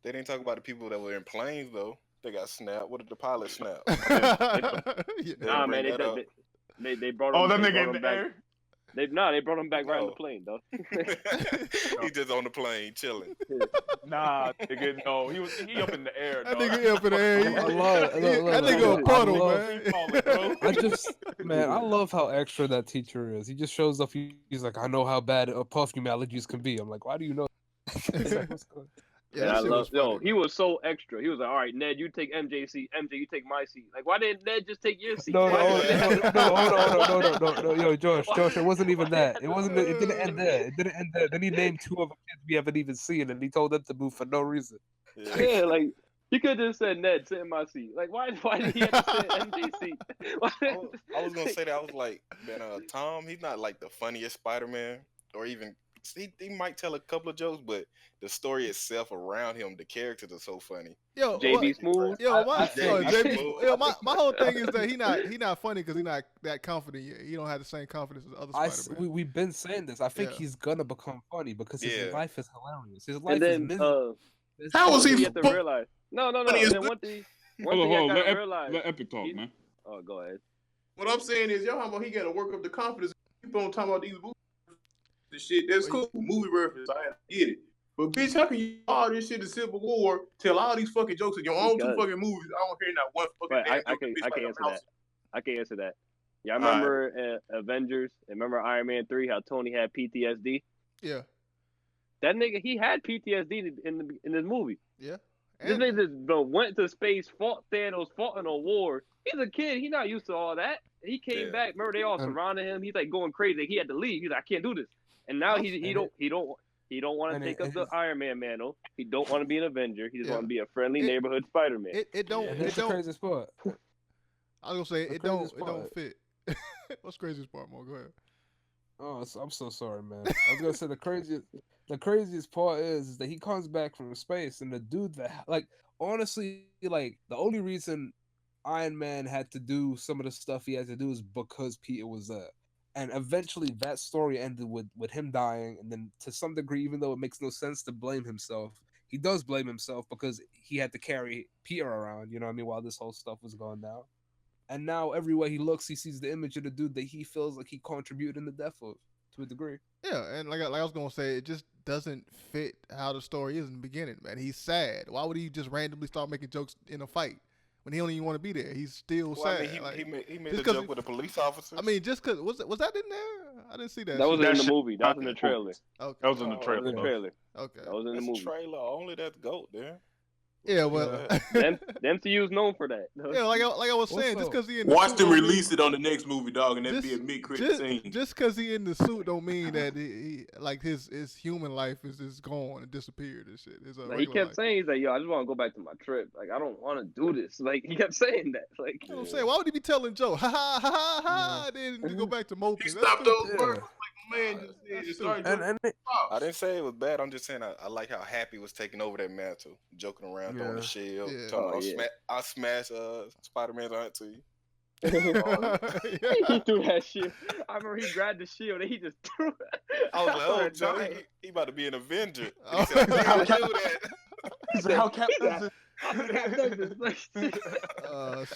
They didn't talk about the people that were in planes though. They got snapped. What did the pilot snap? Yeah. Nah, man, bring that up. they brought him. Oh, that they nigga brought in him the back. air. They brought him back right on the No. plane, though. He just on the plane chilling. Nah, nigga, no, he up in the air. That dog. nigga up in the air. I love- That look, nigga a I puddle, love- man. Free falling, bro. I love how extra that teacher is. He just shows up. He's like, I know how bad perfume allergies can be. I'm like, why do you know? He's like, "What's good?" Yeah, And that I shit love. was funny, He was so extra. He was like, "All right, Ned, you take MJ's seat. MJ, you take my seat." Like, why didn't Ned just take your seat? No, Why no, did Ned- no, yo, Josh, it wasn't even that. It didn't end there. It didn't end there. Then he named two other kids we haven't even seen, and he told them to move for no reason. Yeah. Yeah, like he could have just said, "Ned, sit in my seat." Like, why did he have to sit in MJ's seat? I was gonna say that. I was like, man, Tom, he's not like the funniest Spider-Man, or even he might tell a couple of jokes, but the story itself around him, the characters are so funny. Yo, JB Smooth. my whole thing is that he not funny because he not that confident yet. He don't have the same confidence as other Spider-Man. We've been saying this. I think Yeah. he's gonna become funny because his Yeah. life is hilarious. His life And then, is miserable. How was you he? have to realize. No. funny And as then one thing I Let gotta realize. Epic talk, man. Oh, go ahead. What I'm saying is, yo, how about he got to work up the confidence? People don't talk about these movies. The shit that's cool, movie reference. I get it. But bitch, how can you all this shit in Civil War, tell all these fucking jokes in your own two Because- fucking movies? I don't hear not one fucking. Right, damn I joke, can bitch, I like can a answer mouse. that. I can answer that. Yeah, I All right. remember Avengers. And remember Iron Man 3? How Tony had PTSD. Yeah, That nigga, he had PTSD in this movie. yeah. This And, nigga just went to space, fought Thanos, fought in a war. He's a kid. He's not used to all that. He came Yeah. back. Remember, they all And- surrounded him. He's like going crazy. He had to leave. He's like, I can't do this. And now he don't want to and take it- up the it's- Iron Man mantle. He don't want to be an Avenger. He just Yeah. want to be a friendly It- neighborhood Spider-Man. it don't And it that's the don't. craziest part. I was gonna say the it don't craziest part. fit. What's craziest part, Mo? Go ahead. Oh, I'm so sorry, man. I was gonna say the craziest part is that he comes back from space, and the dude that, like, honestly, like, the only reason Iron Man had to do some of the stuff he had to do is because Peter was there. And eventually that story ended with him dying, and then to some degree, even though it makes no sense to blame himself, he does blame himself because he had to carry Peter around, you know what I mean, while this whole stuff was going down. And now everywhere he looks, he sees the image of the dude that he feels like he contributed in the death of, to a degree. Yeah, and like I was gonna say, it just doesn't fit how the story is in the beginning, man. He's sad. Why would he just randomly start making jokes in a fight when he don't even want to be there? He's still Well, sad. I mean, Like, he made just a 'cause joke with a police officer. I mean, just cause was that in there? I didn't see that. That was shit. in the shit- movie. That was in the trailer. Okay. That was in the Oh, trailer. The yeah. trailer. Okay. That was in the That's a movie. trailer. Only that's GOAT there. Yeah, well, The MCU is known for that. yeah, like I was What's saying, just up? because he in the Watch suit them don't mean- release it on the next movie, dog, and that'd be a mid-credit scene. just because he in the suit don't mean that he like his human life is just gone and disappeared and shit. His, Like, he regular kept life. saying, he's like, yo, I just want to go back to my trip. Like, I don't want to do this. Like, he kept saying that. Like, You know what I'm saying? Why would he be telling Joe, ha ha ha ha ha, then to go back to moping? He That's stopped stupid. those words like my man just said. That's It started And joking I didn't say it was bad. I'm just saying I like how Happy was taking over that mantle, joking around, throwing the Yeah. shield, Yeah. talking about, Oh, yeah. I'll smash Spider-Man's aunt to you. he threw that shit. I remember he grabbed the shield and he just threw it. I was like, oh, started Joe, dying. he about to be an Avenger. Oh. He said, "I can't do that." He said, how Cap does this? I forgot Douglas.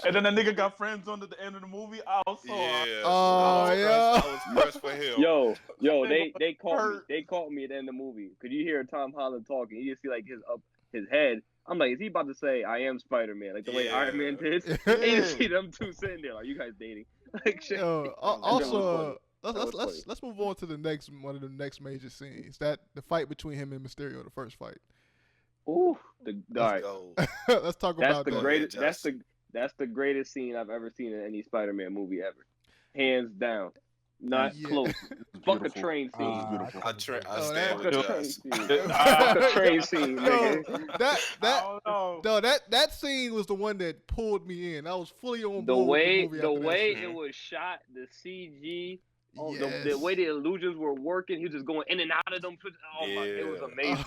And then that nigga got friends on at the end of the movie. I was so Yeah. Oh, yeah. I was crushed for him. Yo, Nigga they caught me. hurt. They caught me at the end of the movie. Cause you hear Tom Holland talking, you just see like his head. I'm like, is he about to say I am Spider-Man? Like the way Iron Man did. And you see them two sitting there like, you guys dating? Like shit. Yo, was also, funny. let's move on to the next one of the next major scenes. That the fight between him and Mysterio, the first fight. Ooh, all right. Go. Let's talk That's about the that. greatest. Josh. That's the greatest scene I've ever seen in any Spider-Man movie ever, hands down. Not Yeah. close. Fuck a Beautiful. train scene. I Oh, stand that- with Fuck a train Josh. scene. Fuck a train scene, Yo, nigga. that scene was the one that pulled me in. I was fully on The board way with the movie after that shit. it was shot, the CG, Yes. the way the illusions were working, he was just going in and out of them. Oh my, it was Yeah. amazing.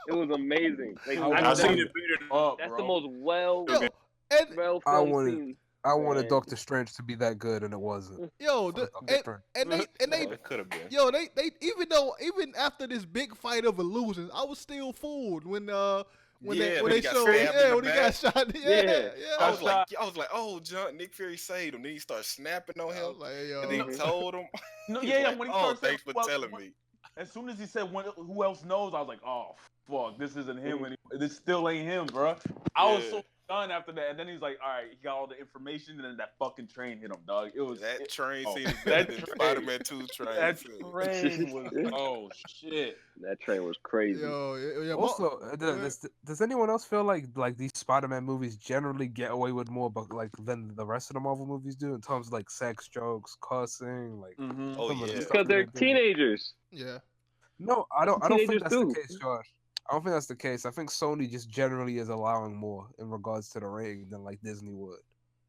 It was amazing. Like, I seen it beat it up, that's bro. the most Yo, and well I filmed wanted- scene. I wanted Man. Doctor Strange to be that good, and it wasn't. yo, Fuck Doctor Strange. and they It could have been. yo, they even after this big fight of illusions, I was still fooled when Yeah, they when he got showed stabbed in the when he got back. shot. Yeah. I was like, oh, John, Nick Fury saved him. Then he started snapping on I him, was like, yo, and then he told him. No, He yeah, was like, when he oh, started thanks saying, for telling me. As soon as he said, who else knows? I was like, oh, fuck, this isn't him anymore. This still ain't him, bro. I was Yeah. so done after that. And then he's like, all right, he got all the information, and then that fucking train hit him, dog. It was That train oh, scene is that better than train- Spider-Man 2 train that scene. train was, oh, shit. That train was crazy. yo, Also, does anyone else feel like these Spider-Man movies generally get away with more, but like than the rest of the Marvel movies do in terms of like sex jokes, cussing, like Mm-hmm. Oh, some of the yeah. stuff Because that they're they do. teenagers. yeah. No, I don't think Teenagers that's do. the case, Josh. I don't think that's the case. I think Sony just generally is allowing more in regards to the rating than like Disney would.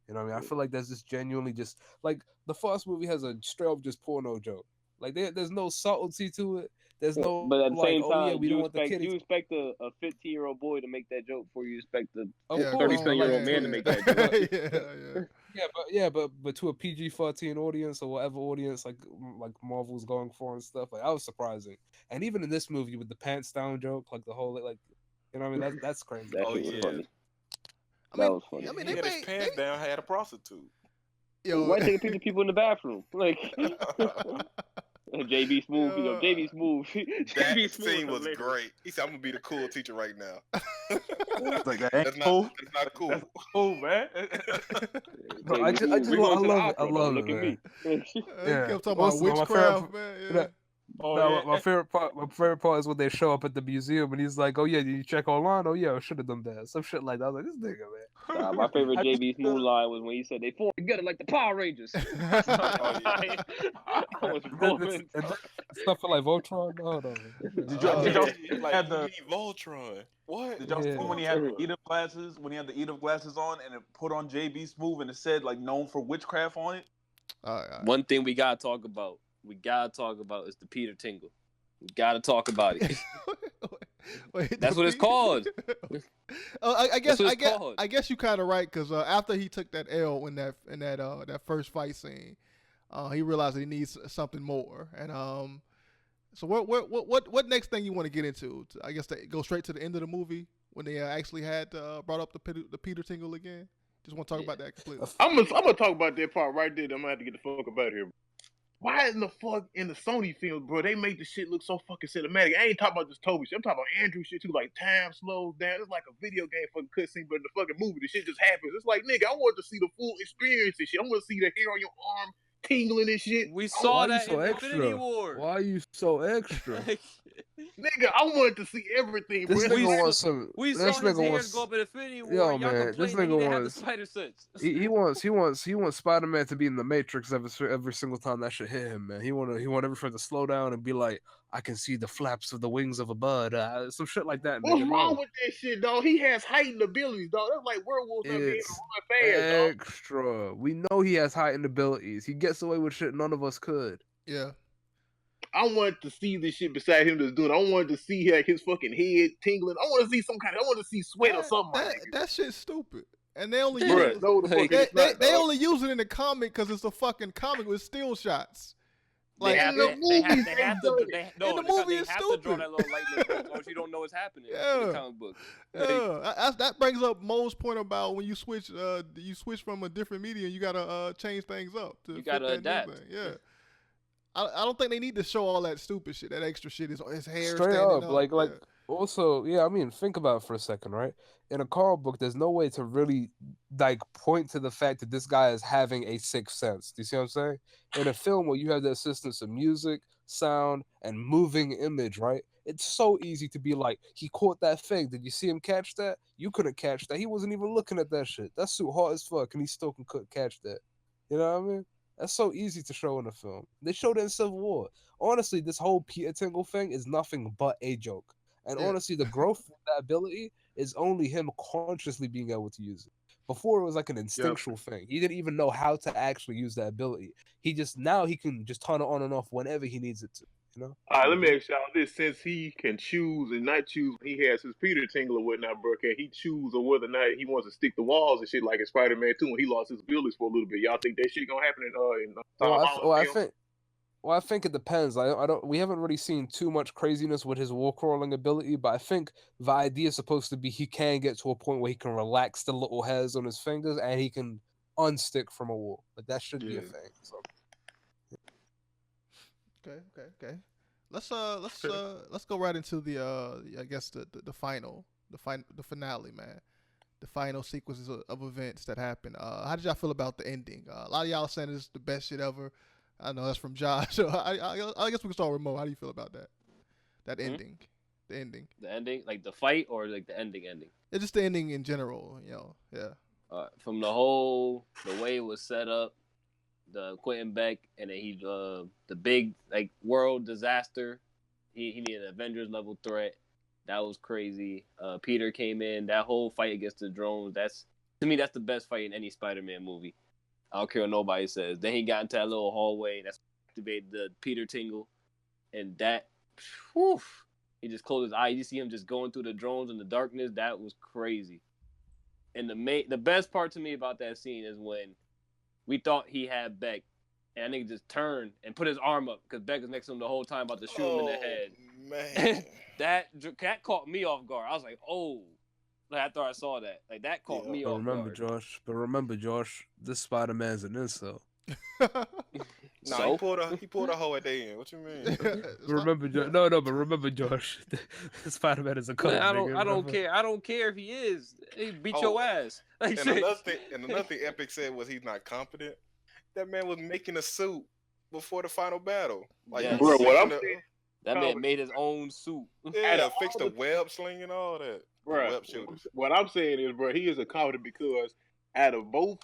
You know what I mean? I feel like there's just genuinely just like the first movie has a straight up just porno joke. Like there's no subtlety to it. There's no But at the like, same oh time, yeah, we don't want the kid. you expect a 15-year-old boy to make that joke before you expect a Yeah, 30-year-old man to make that joke. But to a PG-13 audience or whatever audience like Marvel's going for and stuff, like that was surprising. And even in this movie with the pants down joke, like the whole like, you know what I mean? That's crazy. That Oh, shit was yeah. funny. I That mean, was funny. I mean, He they had his made pants down, had a prostitute. yo, Why taking picture of people in the bathroom? Like JB Smooth, Yeah. JB Smooth. That JB Smooth scene was hilarious. great. He said, I'm going to be the cool teacher right now. Like, that That's ain't not, cool. that's not cool. That's cool, man. Bro, JB I just Smooth, we love- going to the I opera, love look it, at me. He Yeah. kept talking Also, about my witchcraft, favorite- man. Yeah. that- Oh, No, yeah. my favorite part is when they show up at the museum and he's like, "Oh yeah, did you check online? Oh yeah, I should have done that." Some shit like that. I was like, "This nigga, man." Nah, my favorite I JB think, Smooth line was when he said they fought together like the Power Rangers. I was rolling. And stuff like Voltron. No. Did y'all He's like, had you the- need Voltron. What? Did y'all see Yeah. when he had the Edith glasses? When he had the Edith glasses on, and it put on JB Smooth, and it said like known for witchcraft on it. All right. One thing we gotta talk about. Is the Peter Tingle. We gotta talk about it. Wait, That's what it's called. I guess what it's called. I guess you kind of right because after he took that L in that first fight scene, he realized that he needs something more. And so what next thing you want to get into? I guess to go straight to the end of the movie when they actually had brought up the Peter Tingle again. Just want to talk about that completely. I'm gonna talk about that part right there. I'm gonna have to get the fuck up out of here. Why in the fuck in the Sony film, bro? They made the shit look so fucking cinematic. I ain't talking about just Toby shit. I'm talking about Andrew shit too. Like time slows down. It's like a video game fucking cutscene, but in the fucking movie, the shit just happens. It's like, nigga, I want to see the full experience and shit. I want to see the hair on your arm tingling and shit. We Why saw you that so in extra? Infinity War. Why are you so extra? Nigga, I wanted to see everything, bro. This It's nigga like- wants some. We This saw his nigga hairs wants. go up in Infinity War. Yo, Y'all man, complained this that he nigga didn't have the wants- spider sense. He wants Spider-Man to be in the Matrix every single time that shit hit him, man. He want everything to slow down and be like, I can see the flaps of the wings of a bird, some shit like that. What's nigga, wrong no. with that shit, dog? He has heightened abilities, dog. That's like werewolves not being able It's to run fast, dog. extra. We know he has heightened abilities. He gets away with shit none of us could. Yeah. I wanted to see this shit beside him just doing. I wanted to see like his fucking head tingling. I want to see I want to see sweat or something. my nigga. That shit's stupid. And they only Bruh, use, no, the fuck they, it's not, they dog. only use it in the comic because it's a fucking comic with still shots. Like have in the to, movie, they have to, in the movie, they it's have to draw stupid. that little lightning bolt, or you don't know what's happening in Yeah. the comic book. Yeah, that brings up Mo's point about when you switch from a different medium, you gotta change things up. You gotta that adapt. New thing. Yeah. I don't think they need to show all that stupid shit, that extra shit. His hair Straight standing up, up. like also, yeah, I mean, think about it for a second, right? In a comic book, there's no way to really like point to the fact that this guy is having a sixth sense. Do you see what I'm saying? In a film where you have the assistance of music, sound, and moving image, right? It's so easy to be like, he caught that thing. Did you see him catch that? You couldn't catch that. He wasn't even looking at that shit. That suit hard as fuck, and he still couldn't catch that. You know what I mean? That's so easy to show in a film. They showed it in Civil War. Honestly, this whole Peter Tingle thing is nothing but a joke. And honestly, the growth of that ability is only him consciously being able to use it. Before, it was like an instinctual thing. He didn't even know how to actually use that ability. Now he can just turn it on and off whenever he needs it to. You know? All right, let me ask y'all this: since he can choose and not choose when he has his Peter Tingle or whatnot, bro, can he choose or whether or not he wants to stick to walls and shit like in Spider-Man 2 when he lost his abilities for a little bit? Y'all think that shit gonna happen in Tom Holland film? I think it depends. We haven't really seen too much craziness with his wall crawling ability, but I think the idea is supposed to be he can get to a point where he can relax the little hairs on his fingers and he can unstick from a wall. But that should be a thing. So. Okay. Let's go right into the I guess the finale, man. The final sequences of events that happened. How did y'all feel about the ending? A lot of y'all saying it's the best shit ever. I know that's from Josh. So I guess we can start with Mo. How do you feel about that? That ending, the ending. The ending, like the fight, or like the ending. It's just the ending in general. Yeah. From the way it was set up, the Quentin Beck, and then the big like world disaster. He needed an Avengers level threat. That was crazy. Peter came in. That whole fight against the drones. To me, that's the best fight in any Spider-Man movie. I don't care what nobody says. Then he got into that little hallway. That's activated the Peter Tingle, and that, he just closed his eye. You see him just going through the drones in the darkness. That was crazy. And the best part to me about that scene is when we thought he had Beck, and that nigga just turned and put his arm up because Beck was next to him the whole time about to shoot him in the head. Man, that caught me off guard. I was like, oh. Like, after I saw that, like that caught me off guard. Remember, Josh, this Spider-Man's an incel. No, he pulled a hoe at the end. What you mean? But remember, Josh, Spider-Man is a cunt. I don't care. I don't care if he is. He beat your ass. Like, and another thing Epic said was he's not competent. That man was making a suit before the final battle. Like, yes. Bro, what I'm saying, that man made his own suit. Yeah, fixed the web sling and all that. Bro, what I'm saying is, bro, he is a competent because out of both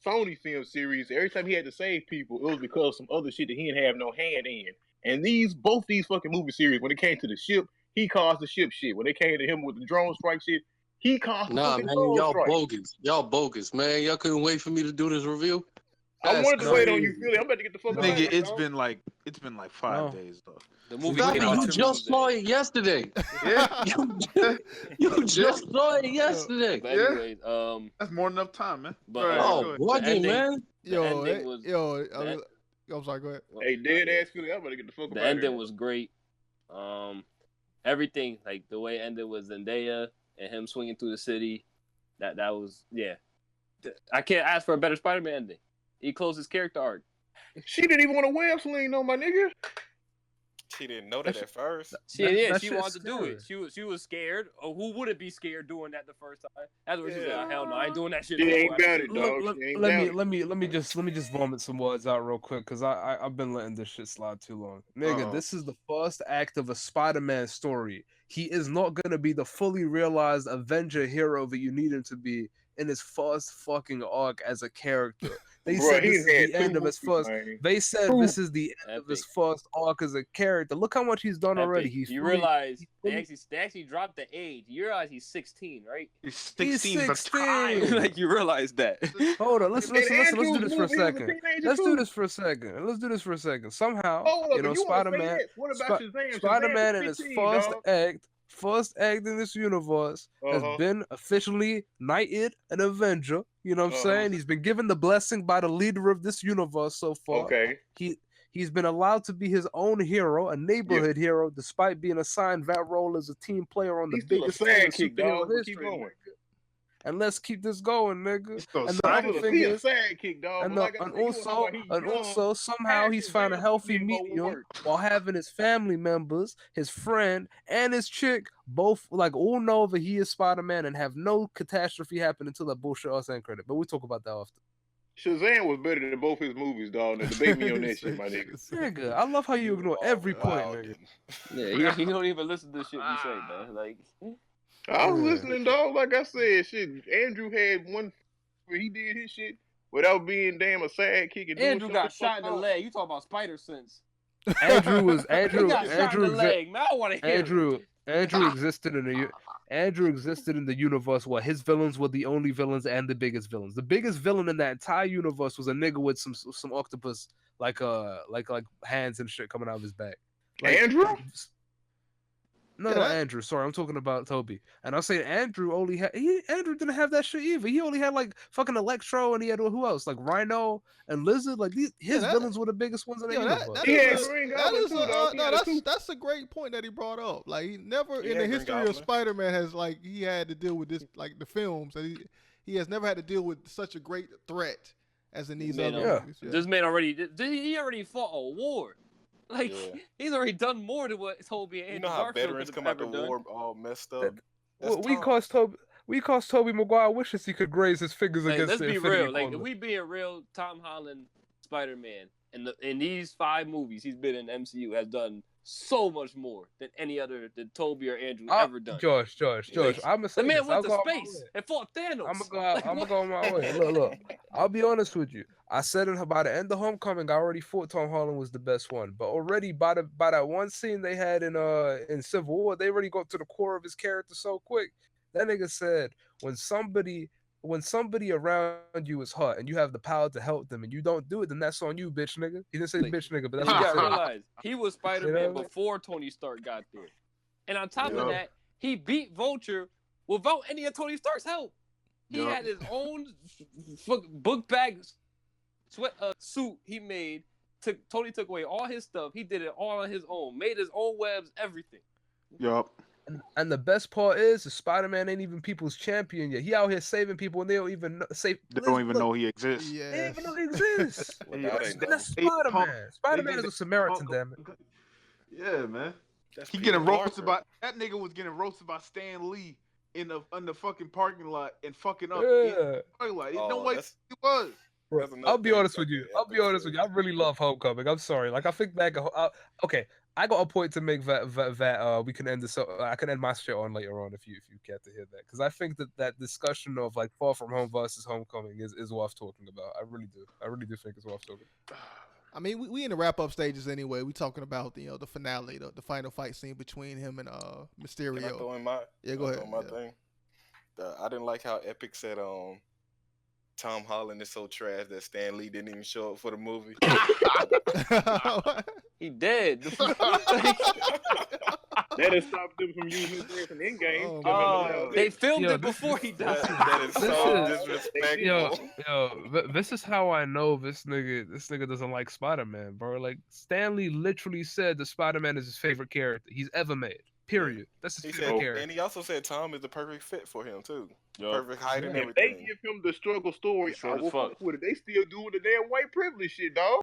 Sony film series, every time he had to save people, it was because of some other shit that he didn't have no hand in. And both these fucking movie series, when it came to the ship, he caused the ship shit. When it came to him with the drone strike shit, he caused the fucking drone strike. Y'all bogus, man. Y'all couldn't wait for me to do this review. I wanted to wait on you, Philly. I'm about to get the fuck out of here. It's been like 5 days though. The movie you just saw it yesterday. Yeah, you just saw it yesterday. But anyways, that's more than enough time, man. But what man? I'm sorry. Go ahead. Hey, dead ass Philly. I'm about to get the fuck out of here. The ending was great. Everything, like the way it ended was Zendaya and him swinging through the city. That was I can't ask for a better Spider-Man ending. He closed his character arc. She didn't even want to web sling on my nigga. She didn't know that at first. She wanted to do it. She was scared. Or who wouldn't be scared doing that the first time? That's what she said. Hell no, I ain't doing that shit. She ain't got it, dog. Let me just vomit some words out real quick because I've been letting this shit slide too long. Nigga, this is the first act of a Spider-Man story. He is not gonna be the fully realized Avenger hero that you need him to be in his first fucking arc as a character. They said this is the end of his first. They said this is the end of his first arc as a character. Look how much he's done already. You realize they actually dropped the age. You realize he's 16, right? He's 16 for time. Like you realize that. Hold on, let's do this for a second. Let's do this for a second. Somehow, Spider-Man. Spider-Man in his first act in this universe has been officially knighted an Avenger. You know what I'm saying? He's been given the blessing by the leader of this universe so far. Okay. He He's been allowed to be his own hero, a neighborhood hero, despite being assigned that role as a team player on the He's still a biggest team in sidekick, superhero dog. But history. keep going. Nigga. And let's keep this going, nigga. He's still a And the other sidekick. thing He a is, sidekick, dog. and, But like I said, you wanna talk about he young, also somehow he's found a Shazam healthy would be more medium work. while having his family members, his friend, and his chick both like all know that he is Spider-Man and have no catastrophe happen until that bullshit us end credit. But we'll talk about that often. Shazam was better than both his movies, dog. Now debate me on that shit, my nigga. Nigga, I love how you ignore every point, nigga. Yeah, he don't even listen to shit we say, man. Like, I was listening, dog. Like I said, shit. Andrew had one where he did his shit without being damn a sidekick. And Andrew doing got something shot in the leg. You talking about spider sense? Andrew He got shot in the leg. Man, I want to hear it. Andrew existed in the universe where his villains were the only villains and the biggest villains. The biggest villain in that entire universe was a nigga with some octopus like hands and shit coming out of his back. Like, Andrew? No, Andrew. Sorry, I'm talking about Toby. And I was saying Andrew Andrew didn't have that shit either. He only had like fucking Electro, and he had who else? Like Rhino and Lizard. Like his villains were the biggest ones in the universe. That's a great point that he brought up. Like he never He in the had Green history of Goblin. Spider-Man has like he had to deal with this like the films that he has never had to deal with such a great threat as in these man, other movies. Yeah. this man he already fought a war. Like he's already done more than what Toby and You know Andrew how Garfield veterans could come have out the ever war done. all messed up? We cost Toby Maguire wishes he could graze his fingers Like, against let's the be Infinity real. Like if Gauntlet. we being real, Tom Holland, Spider-Man, in these 5 movies he's been in MCU has done so much more than any other than Toby or Andrew ever done. Josh, Like, I'm the man went to space and fought Thanos. I'm gonna go my way. Look. I'll be honest with you. I said by the end of Homecoming, I already thought Tom Holland was the best one. But already by that one scene they had in Civil War, they already got to the core of his character so quick. That nigga said when somebody around you is hurt and you have the power to help them and you don't do it, then that's on you, bitch nigga. He didn't say bitch nigga, but that's You what he gotta said. realize he was Spider-Man You know? before Tony Stark got there. And on top of that, he beat Vulture without any of Tony Stark's help. He had his own book bag suit he made. Tony took away all his stuff. He did it all on his own. Made his own webs, everything. Yup. And the best part is Spider-Man ain't even people's champion yet. He out here saving people and they don't even know, They don't even know he exists. They don't even know he exists. Without And a that's Spider-Man. Spider-Man is a Samaritan, damn it. Yeah, man. That's He Peter getting roasted Parker. by that nigga was getting roasted by Stan Lee in the fucking parking lot and fucking up. Yeah. Like, Oh, no way that's- he was. Bro, That's another I'll be thing honest about with you. the I'll be honest with you. I episode. really love Homecoming. I'm sorry. Like I think back. Okay, I got a point to make that we can end this. I can end my shit on later on if you care to hear that, because I think that discussion of like Far From Home versus Homecoming is worth talking about. I really do. I really do think it's worth talking. I mean, we in the wrap up stages anyway. We talking about the finale, the final fight scene between him and Mysterio. Can I throw in my Yeah, go ahead. my thing? I didn't like how Epic said Tom Holland is so trash that Stan Lee didn't even show up for the movie. He dead. That has stopped them from using his in Endgame. They filmed it before he died. That is so disrespectful. This is how I know this nigga doesn't like Spider-Man, bro. Like Stan Lee literally said that Spider-Man is his favorite character he's ever made. Period. That's his He favorite said, character. and he also said Tom is the perfect fit for him too. Yup. Perfect height and If they everything. give him the struggle story, I Short as will fuck. fuck with it. They still doing the damn white privilege shit, dog.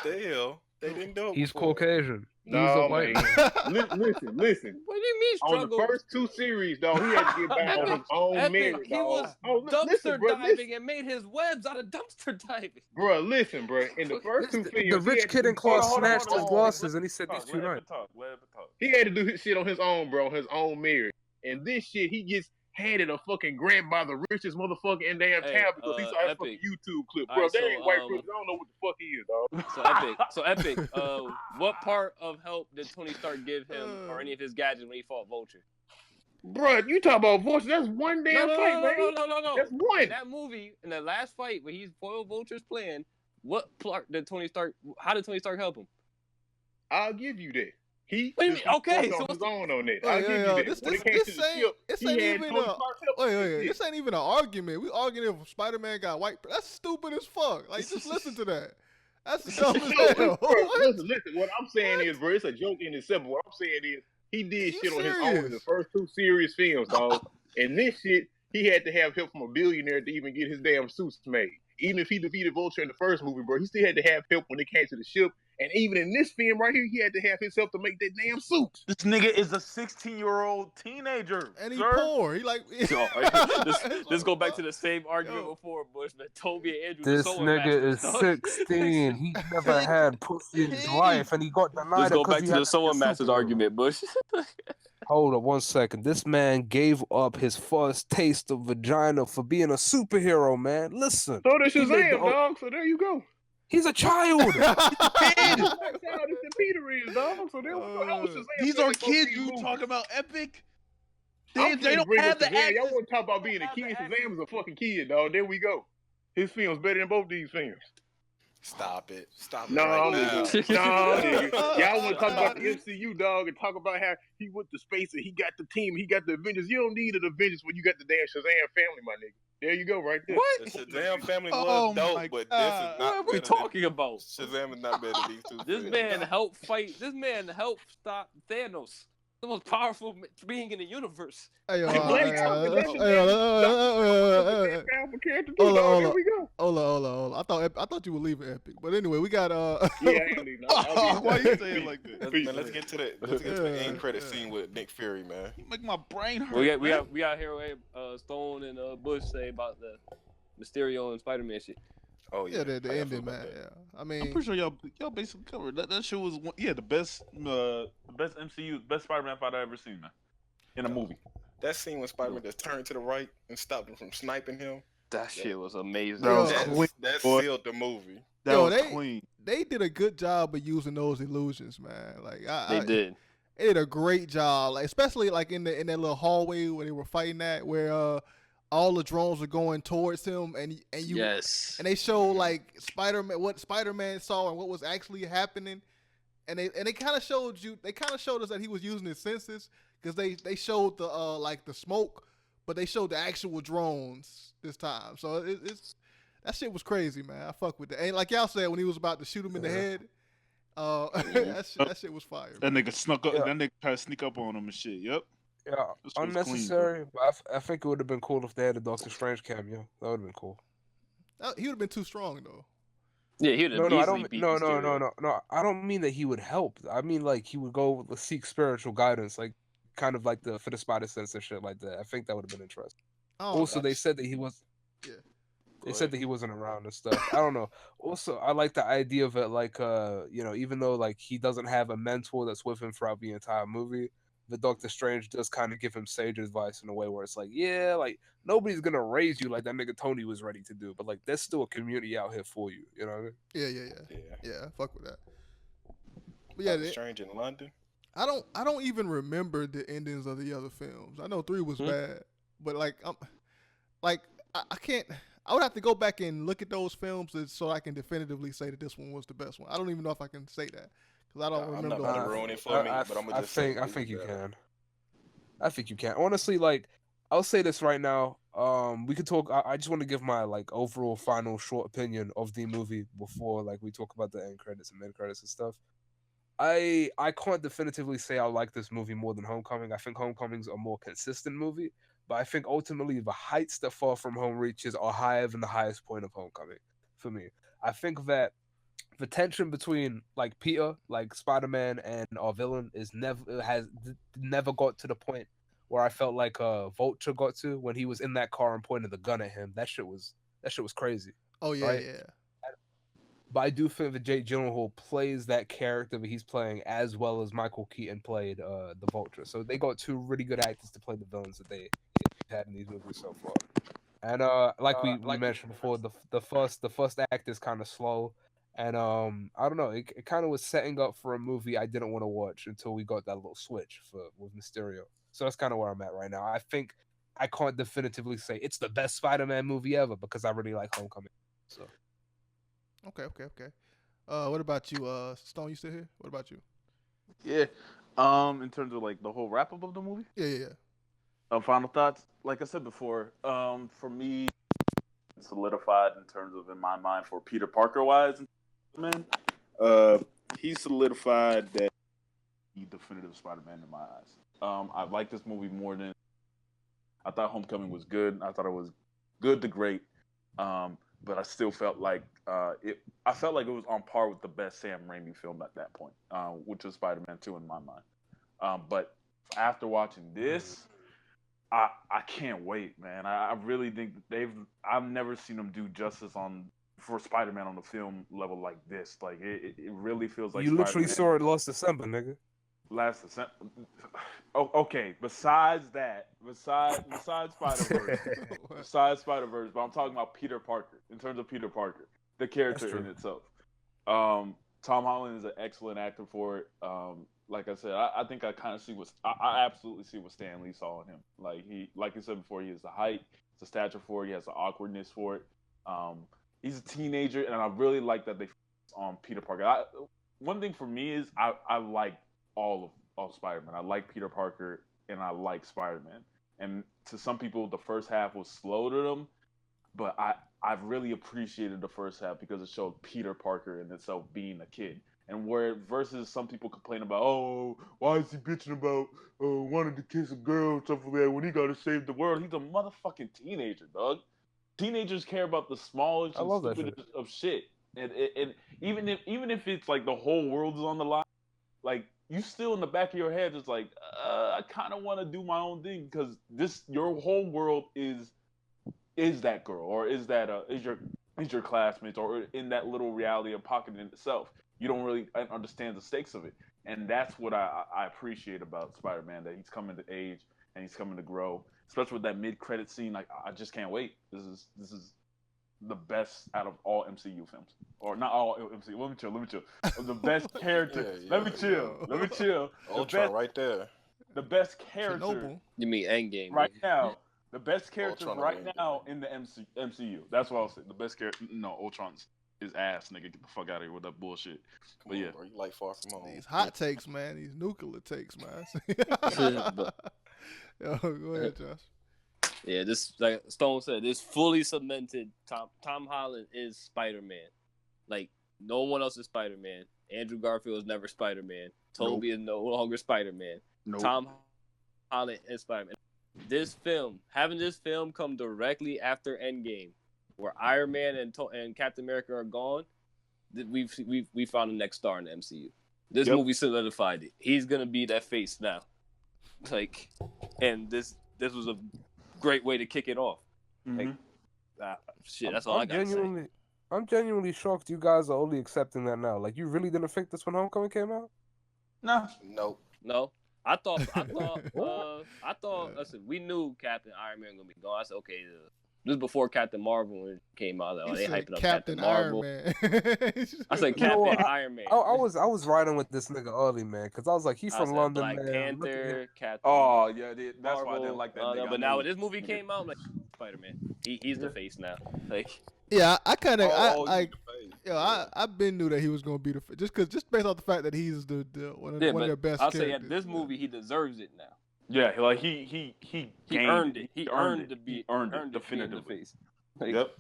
Still, they didn't do it. He's before. Caucasian. He's No, a white man. man. Listen. What do you mean On struggle? the first 2 series, dog, he had to get back on his own Epic, merit, he dog. was Listen, dumpster bro, diving and made his webs out of dumpster diving. Bro, listen, bro. In the first 2 films, The rich kid in class Hold on, snatched hold his on. glasses and he said these Talk, two let him nights. talk, let him talk. he had to do his shit on his own, bro, his own merit. And this shit, he gets handed a fucking grant by the richest motherfucker in damn Hey, town because he saw that Epic. fucking YouTube clip. All Bro, right, that so, ain't white privilege. I don't know what the fuck he is, dog. So Epic. What part of help did Tony Stark give him or any of his gadgets when he fought Vulture? Bro, you talk about voice. That's one damn fight, man. No. That's one. In that movie, in the last fight where he's foiled Vulture's plan, what part did Tony Stark? How did Tony Stark help him? I'll give you that. He What do you just mean? Okay, fucked so on what's his own on that. Oh, I'll yeah, give yeah. you that. When it came to the ship, this he ain't had even Tony a. Stark help Wait, with this ain't even an argument. We arguing if Spider-Man got white. That's stupid as fuck. Like, just listen to that. That's dumb as No, hell. bro, What? listen. What I'm saying is, bro, it's a joke in itself. What I'm saying is, he did You shit on his own in the serious? first 2 serious films, dog. And this shit, he had to have help from a billionaire to even get his damn suits made. Even if he defeated Vulture in the first movie, bro, he still had to have help when it came to the ship. And even in this film right here, he had to have his help to make that damn suit. This nigga is a 16-year-old teenager, And he sir. poor. He like. So, this go back to the same argument before, Bush. That Toby and Andrew. This the Soul nigga Masters, is dog. 16. He never had pussy in his life, and he got Let's denied it go because back he to had the to be Soul a Masters superhero. argument, Bush. Hold up 1 second. This man gave up his first taste of vagina for being a superhero, man. Listen. So does He made the Shazam, dog. So there you go. He's a child. He's childish than Peter is, dog. So there we go. How was Shazam? These playing are both kids these you movies? talking about, Epic? I'm They don't bring have up the Shazam. Y'all access. want to talk about being a have kid? the Shazam is a fucking kid, dog. There we go. His film's better than both these films. Stop it. Stop it No, right now. nigga. No, nigga. Y'all want to talk about the MCU, dog, and talk about how he went to space and he got the team, he got the Avengers. You don't need an Avengers when you got the damn Shazam family, my nigga. There you go, right there. What? The Shazam family was Oh my dope, but this God. is not What are we better talking about? Shazam is not better than these two This films. man helped fight. This man helped stop Thanos, the most powerful being in the universe. Hey, yo, Hey, Blake, that's Shazam powerful character too, Hold on, dog. hold There on. we go. Hold on. I thought you were leaving Epic, but anyway, we got Yeah, I am leaving. Why you saying like that? Man, let's get to the end credit scene with Nick Fury, man. You make my brain hurt. We got here Stone and Bush say about the Mysterio and Spider-Man shit. Oh yeah, yeah, the How y'all feel ending, about man. that? Yeah, I I'm mean, pretty sure y'all basically covered that shit was the best MCU, best Spider-Man fight I ever seen, man, in a movie. That scene when Spider-Man just turned to the right and stopped him from sniping him. That shit was amazing. Yo, That sealed the movie. That Yo, was they- clean. they did a good job of using those illusions, man. Like They did. They did a great job, like especially like in that little hallway where they were fighting at, where all the drones were going towards him, and you Yes. and they show like what Spider-Man saw and what was actually happening, and they kind of showed us that he was using his senses, because they showed the like the smoke, but they showed the actual drones this time. So it's that shit was crazy, man. I fuck with that. And like y'all said, when he was about to shoot him in the head, that shit was fire. That man. nigga snuck up. Yeah. That nigga tried to sneak up on him and shit. Yep. Yeah, This was clean, unnecessary. But I think it would have been cool if they had a Doctor Strange cameo. That would have been cool. He would have been too strong though. Yeah, he would have No, I easily don't. beat No. Mysterio. I don't mean that he would help. I mean like he would go seek spiritual guidance, like kind of like for the Spider Sense and shit like that. I think that would have been interesting. Oh, Also, they said that he was. Yeah. They said that he wasn't around and stuff. I don't know. Also, I like the idea of it, like, even though like he doesn't have a mentor that's with him throughout the entire movie, the Doctor Strange does kind of give him sage advice in a way where it's like, yeah, like nobody's gonna raise you like that nigga Tony was ready to do, but like there's still a community out here for you. You know what I mean? Yeah. Fuck with that. But yeah, Doctor Strange in London. I don't even remember the endings of the other films. I know 3 was bad, but like I can't. I would have to go back and look at those films so I can definitively say that this one was the best one. I don't even know if I can say that because I don't I'm remember. not gonna those ruin films. it for me, but I'm gonna just say I think you can. I think you can. Honestly, like I'll say this right now. We could talk. I just want to give my like overall final short opinion of the movie before like we talk about the end credits and mid credits and stuff. I can't definitively say I like this movie more than Homecoming. I think Homecoming's a more consistent movie, but I think ultimately the heights that Far From Home reaches are higher than the highest point of Homecoming for me. I think that the tension between like Peter, like Spider-Man, and our villain has never got to the point where I felt like Vulture got to when he was in that car and pointed the gun at him. That shit was crazy. Oh yeah, right? yeah. But I do think that Jake Gyllenhaal plays that character that he's playing as well as Michael Keaton played the Vulture. So they got 2 really good actors to play the villains that they had in these movies so far. And like we mentioned before, the first act is kind of slow, and I don't know, it kind of was setting up for a movie I didn't want to watch until we got that little switch with Mysterio. So that's kind of where I'm at right now. I think I can't definitively say it's the best Spider-Man movie ever because I really like Homecoming. So. Okay. What about you, Stone? You still here? What about you? Yeah. In terms of like the whole wrap up of the movie. Yeah. Final thoughts. Like I said before, for me, solidified in terms of in my mind for Peter Parker wise. Man, he solidified that the definitive Spider-Man in my eyes. I like this movie more than I thought. Homecoming was good. I thought it was good to great. But I still felt like I felt like it was on par with the best Sam Raimi film at that point, which was Spider-Man 2 in my mind. But after watching this, I can't wait, man. I really think I've never seen them do justice for Spider-Man on the film level like this. Like it really feels like You literally Spider-Man saw it last December, nigga. last December. Oh, okay. Besides Spider-Verse, but I'm talking about Peter Parker. In terms of Peter Parker, the character in itself. Tom Holland is an excellent actor for it. Like I said, I think I kind of see I absolutely see what Stan Lee saw in him. Like you said before, he has the height, the stature for it, he has the awkwardness for it. He's a teenager, and I really like that they focus on Peter Parker. One thing for me is I like all of Spider-Man. I like Peter Parker, and I like Spider-Man. And to some people, the first half was slow to them, but I've really appreciated the first half because it showed Peter Parker in itself being a kid. And where versus some people complain about, oh, why is he bitching about wanting to kiss a girl and stuff like that when he got to save the world? He's a motherfucking teenager, dog. Teenagers care about the smallest and stupidest of shit. And even if it's like the whole world is on the line, like you still in the back of your head is like, I kind of want to do my own thing because your whole world is that girl or is your classmates or in that little reality of pocket in itself. You don't really understand the stakes of it, and that's what I appreciate about Spider-Man, that he's coming to age and he's coming to grow, especially with that mid-credit scene. Like I just can't wait. This is the best out of all MCU films, or not all MCU. Let me chill. The best character. Let me chill. Ultron right there. The best character. You mean Endgame? Right now, the best character Ultron right now in the MCU. That's what I'll say. The best character. No, Ultron's his ass, nigga. Get the fuck out of here with that bullshit. But yeah, bro, you like Far From Home. These hot takes, man. These nuclear takes, man. Yo, go ahead, Josh. Yeah, this, like Stone said, this fully cemented. Tom Holland is Spider-Man. Like no one else is Spider-Man. Andrew Garfield is never Spider-Man. Tobey is no longer Spider-Man. Tom Holland is Spider-Man. Having this film come directly after Endgame, where Iron Man and Captain America are gone, we found the next star in the MCU. This movie solidified it. He's gonna be that face now. Like, and this was a great way to kick it off. Mm-hmm. Like, shit, that's all I gotta say. I'm genuinely shocked you guys are only accepting that now. Like, you really didn't think this when Homecoming came out? No. I thought. Listen, we knew Captain Iron Man gonna be gone. I said, okay, this is before Captain Marvel when it came out. Like, they hyping up Captain Marvel. Man. I said Captain Iron Man. I was riding with this nigga early, man, because I was like, he's from London, Black man. Panther, Captain. Oh yeah, that's Marvel, why I didn't like that. Nigga. But now when this movie came out, I'm like, Spider-Man. He's the face now. Like, yeah, I kind of I've been knew that he was gonna be the just based off the fact that he's one of their best. I'll say at this movie he deserves it now. Yeah, like he earned it. He earned it definitively. Like, yep.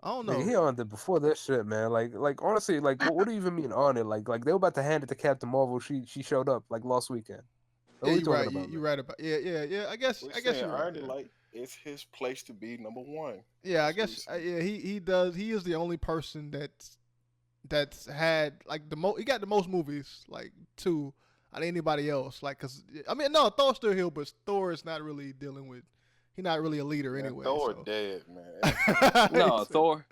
I don't know. Man, he earned it before that shit, man. Like honestly, like what do you even mean on it? Like they were about to hand it to Captain Marvel. She showed up like last weekend. Yeah, you're right. You're right about. Yeah. I guess you're right. Like it's his place to be number one. Yeah, I guess. He does. He is the only person that's had like the most. He got the most movies, like 2 out of anybody else. Like, cause I mean, no, Thor's still here, but Thor is not really dealing with. He's not really a leader anyway. Thor so. dead, man. No, Thor.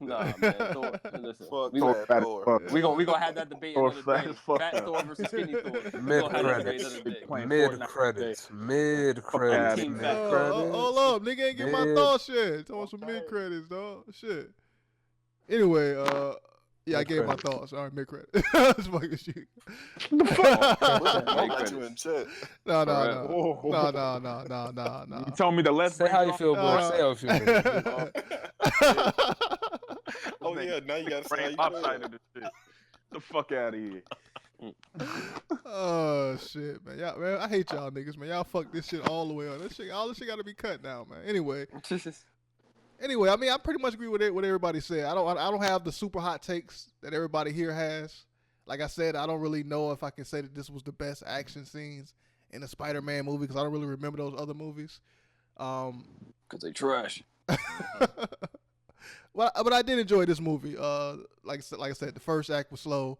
Nah, man, Thor. Listen, Thor. We gonna have that debate another day. Fat Thor versus skinny Thor. Mid credits. Hold up, nigga ain't get my Thor shit. Talking some mid credits, dog. Shit. Anyway, yeah, I gave my thoughts. All right, mid credit. That's fucking shit. No. You told me to let's say how you feel, boy. Say how you feel. Oh yeah, now you gotta say how you feel. Get the fuck out of here. Oh shit, man. Y'all, man, I hate y'all niggas, man. Y'all fuck this shit all the way up. All this shit gotta be cut now, man. Anyway. Anyway, I mean, I pretty much agree with what everybody said. I don't have the super hot takes that everybody here has. Like I said, I don't really know if I can say that this was the best action scenes in a Spider-Man movie because I don't really remember those other movies. Because they trash. Well, but I did enjoy this movie. Like I said, the first act was slow.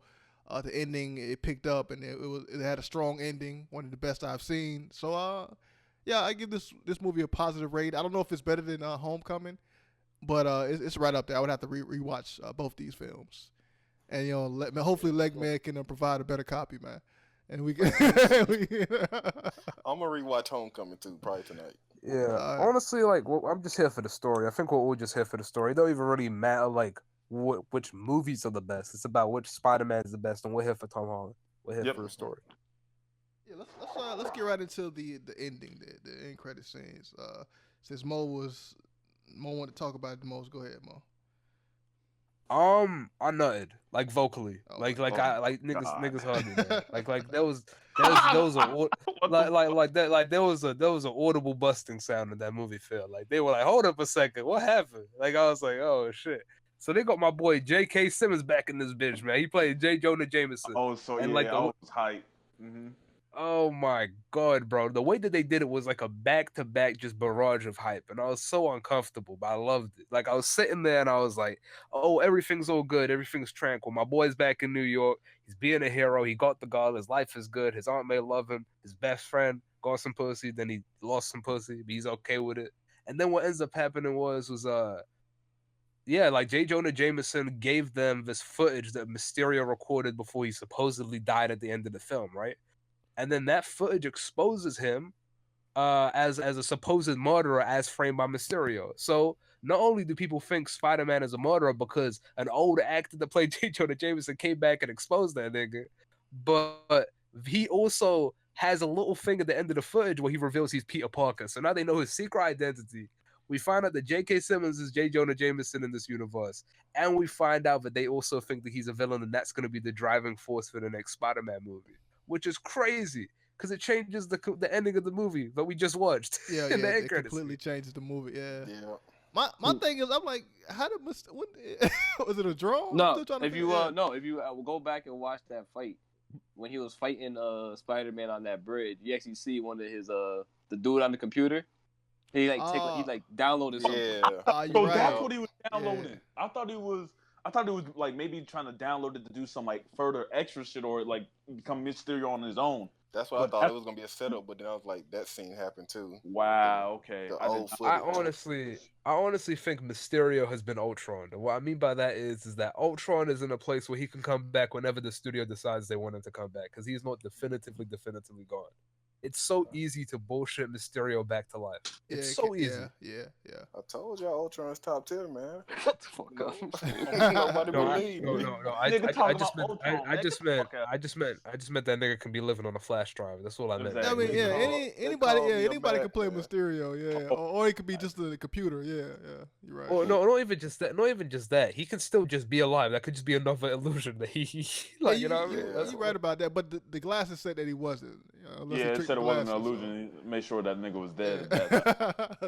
The ending it picked up and it had a strong ending, one of the best I've seen. So yeah, I give this movie a positive rate. I don't know if it's better than Homecoming, but it's right up there. I would have to rewatch both these films, and hopefully Legman can provide a better copy, man. And we can. I'm gonna rewatch Homecoming too, probably tonight. Yeah, honestly, like I'm just here for the story. I think we're all just here for the story. It don't even really matter like which movies are the best. It's about which Spider-Man is the best, and we're here for Tom Holland. We're here for the story. Yeah, let's get right into the ending, the end credit scenes. Since Mo wanted to talk about it the most, go ahead, Mo. I nutted like vocally, like niggas heard me, man. Like there was an audible busting sound in that movie. Feel like they were like, hold up a second, what happened? Like I was like, oh shit. So they got my boy J.K. Simmons back in this bitch, man. He played J. Jonah Jameson. Oh, so and yeah, like I was hype. Mm-hmm. Oh my god, bro. The way that they did it was like a back-to-back just barrage of hype. And I was so uncomfortable, but I loved it. Like I was sitting there and I was like, oh, everything's all good. Everything's tranquil. My boy's back in New York. He's being a hero. He got the girl. His life is good. His aunt may love him. His best friend got some pussy. Then he lost some pussy, but he's okay with it. And then what ends up happening was like J. Jonah Jameson gave them this footage that Mysterio recorded before he supposedly died at the end of the film, right? And then that footage exposes him as a supposed murderer as framed by Mysterio. So not only do people think Spider-Man is a murderer because an old actor that played J. Jonah Jameson came back and exposed that nigga, but he also has a little thing at the end of the footage where he reveals he's Peter Parker. So now they know his secret identity. We find out that J.K. Simmons is J. Jonah Jameson in this universe. And we find out that they also think that he's a villain and that's going to be the driving force for the next Spider-Man movie. Which is crazy because it changes the ending of the movie that we just watched. Yeah, it completely changes the movie. Yeah. My thing is, I'm like, how did was it a draw? No, if you go back and watch that fight when he was fighting Spider-Man on that bridge, you actually see one of his the dude on the computer. He downloaded something. Yeah. So that's what he was downloading. Yeah. I thought it was like maybe trying to download it to do some like further extra shit or like become Mysterio on his own. That's why I thought it was gonna be a setup, but then I was like, that scene happened too. Wow. Okay. I honestly think Mysterio has been Ultron. And what I mean by that is that Ultron is in a place where he can come back whenever the studio decides they want him to come back because he's not definitively gone. It's so easy to bullshit Mysterio back to life. It's so easy. Yeah. I told y'all Ultron's top 10, man. Shut the fuck up. Nobody believe me. No. I just meant that nigga can be living on a flash drive. That's all I meant. I mean, anybody can play Mysterio, yeah. Or it could be just a computer, yeah. You're right. Or no, not even just that. He can still just be alive. That could just be another illusion that he like, you know what I mean? You're right about that, but the glasses said that he wasn't. It said it wasn't an illusion. He made sure that nigga was dead.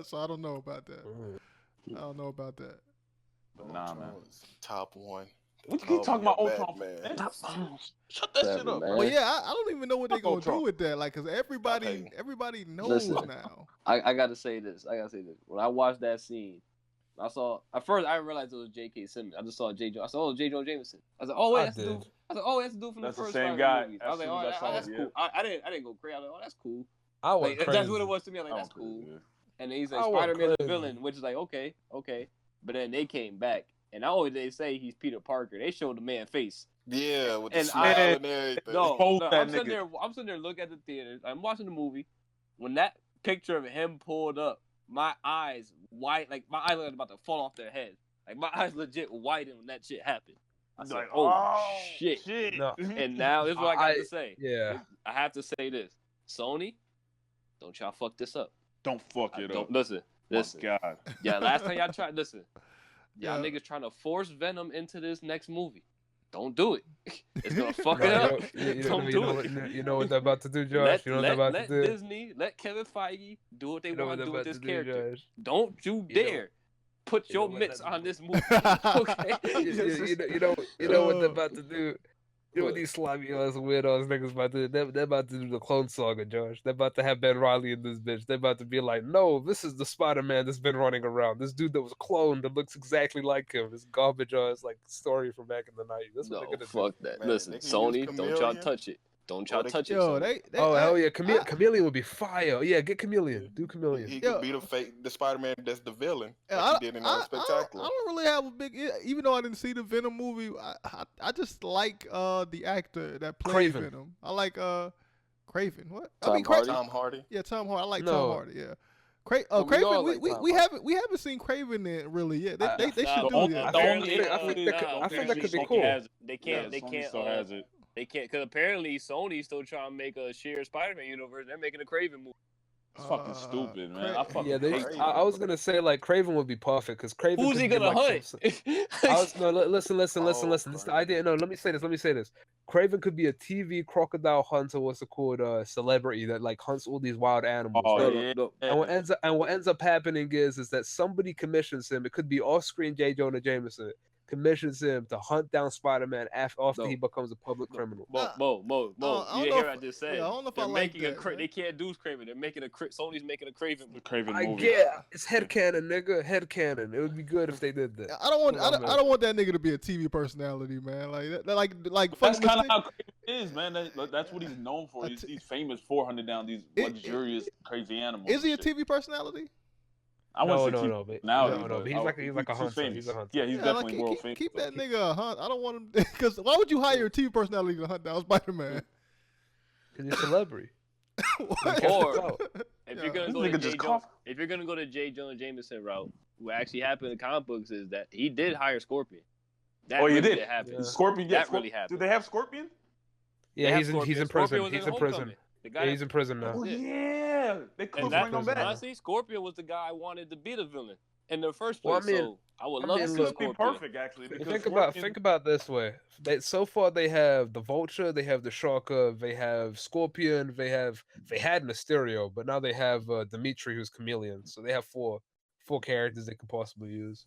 So I don't know about that. But nah, man. Top one. We keep talking about Ultron, man. Shut that shit up, man. Well, yeah, I don't even know what they're gonna do with that. Like, cause everybody knows now. I gotta say this. When I watched that scene, at first I didn't realize it was J.K. Simmons. I just saw J. Jonah Jameson. I was like, oh wait, that's the dude. I was like, oh, that's the dude from the first same guy. Movies. I was like, oh, that's cool. I didn't go crazy. I was like, oh, that's cool. I went crazy. That's what it was to me. I'm like, that's cool. Yeah. And then he's like, Spider-Man the villain, which is like, okay. But then they came back, and not only did they say he's Peter Parker, they showed the man's face. Yeah, with the smile and everything. I'm sitting there looking at the theater. I'm watching the movie. When that picture of him pulled up, my eyes wide, like my eyes were about to fall off their head. Like my eyes legit widened when that shit happened. I was like, oh shit. No. And now this is what I got to say. Yeah. I have to say this. Sony, don't y'all fuck this up. Don't fuck it up. Listen. God. Yeah, last time y'all tried, listen. Y'all niggas trying to force Venom into this next movie. Don't do it. It's gonna fuck it up. Don't do it. You know what they're about to do, Josh? Let Disney, let Kevin Feige do what they want to do with this character. Don't you dare. put You know your what mitts that- on this movie. Okay. You know what they're about to do. You know what What? these slimy ass weirdos niggas about to do? They're about to do the Clone Saga, Josh. They're about to have Ben Riley in this bitch. They're about to be like, no, this is the Spider-Man that's been running around. This dude that was cloned that looks exactly like him. This garbage ass like story from back in the 90s. That's what No, they're gonna fuck do. that. Man, Listen, they can use Sony, don't y'all Chameleon. touch it. Don't Or y'all they touch it, Yo, Sony. Oh hell yeah, Chameleon would be fire. Yeah, get Chameleon. Do Chameleon. He Yo. could be the Spider-Man that's the villain, Yeah, like he did in I Spectacular. don't really have a big, even though I didn't see the Venom movie. I just like the actor that played Kraven. Venom. I like Craven. What? Tom Hardy? Tom Hardy. Yeah, Tom Hardy. I like No. Tom Hardy. Yeah. we Craven. all We, like we, Tom we Hardy. haven't seen Craven in really yet. They I- should Nah, do that. apparently, I think that could be Sony cool. has it. They Yeah, can't. They Sony can't. still has it. They can't because apparently Sony's still trying to make a shared Spider-Man universe. They're making a Craven movie. It's fucking stupid, man. I fucking Yeah, hate I was gonna say like Craven would be perfect because Craven. Who's could he be, gonna like, hunt? listen. Oh, This is the idea. No, let me say this. Craven could be a TV crocodile hunter. What's it called? Celebrity that like hunts all these wild animals. Oh, right? yeah. No. And what ends up happening is that somebody commissions him. It could be off-screen J. Jonah Jameson commissions him to hunt down Spider-Man after No. he becomes a public criminal. Mo, I you don't didn't know hear if- what I just said. yeah, I don't know if I They're like making that, man. They can't do Craven. They're making Sony's making a Craven The movie. Craven I movie. get it's headcanon, nigga. Headcanon. It would be good if they did that. I don't want. Come on, man. I don't want that nigga to be a TV personality, man. Like That's fucking kind of Mystique- how Craven is, man. That's what he's known for. He's famous for hunting down these luxurious, crazy animals. Is he a and shit. TV personality? I wouldn't say No, TV but nowadays, no, but but he's I- like a hunter. famous. He's a hunter. Yeah, he's Yeah, definitely like, world famous. keep that nigga a hunt. I don't want him because why would you hire a TV personality to hunt down Spider-Man? Because he's a celebrity. What? Or if Yeah. you're gonna This go to nigga just J. cough. If you're gonna go to J. Jonah Jameson route, what actually happened in the comic books is that he did hire Scorpion. That Oh, you really did? happen. Yeah. Scorpion. Yeah, That really happened. Do they have Scorpion? They Yeah, have he's in Scorpion. prison. Scorpion was He's in in prison. Homecoming. The guy Yeah, that- he's in prison now. Oh Yeah. yeah, they could And bring that, him back. honestly, Scorpion was the guy I wanted to be the villain in the first Well, I place. mean- so I would I love mean, to That see look, could be Scorpion. perfect, actually. Because Think about this way. So far they have the Vulture, they have the Shocker, they have Scorpion, they had Mysterio, but now they have Dimitri who's Chameleon. So they have four characters they could possibly use.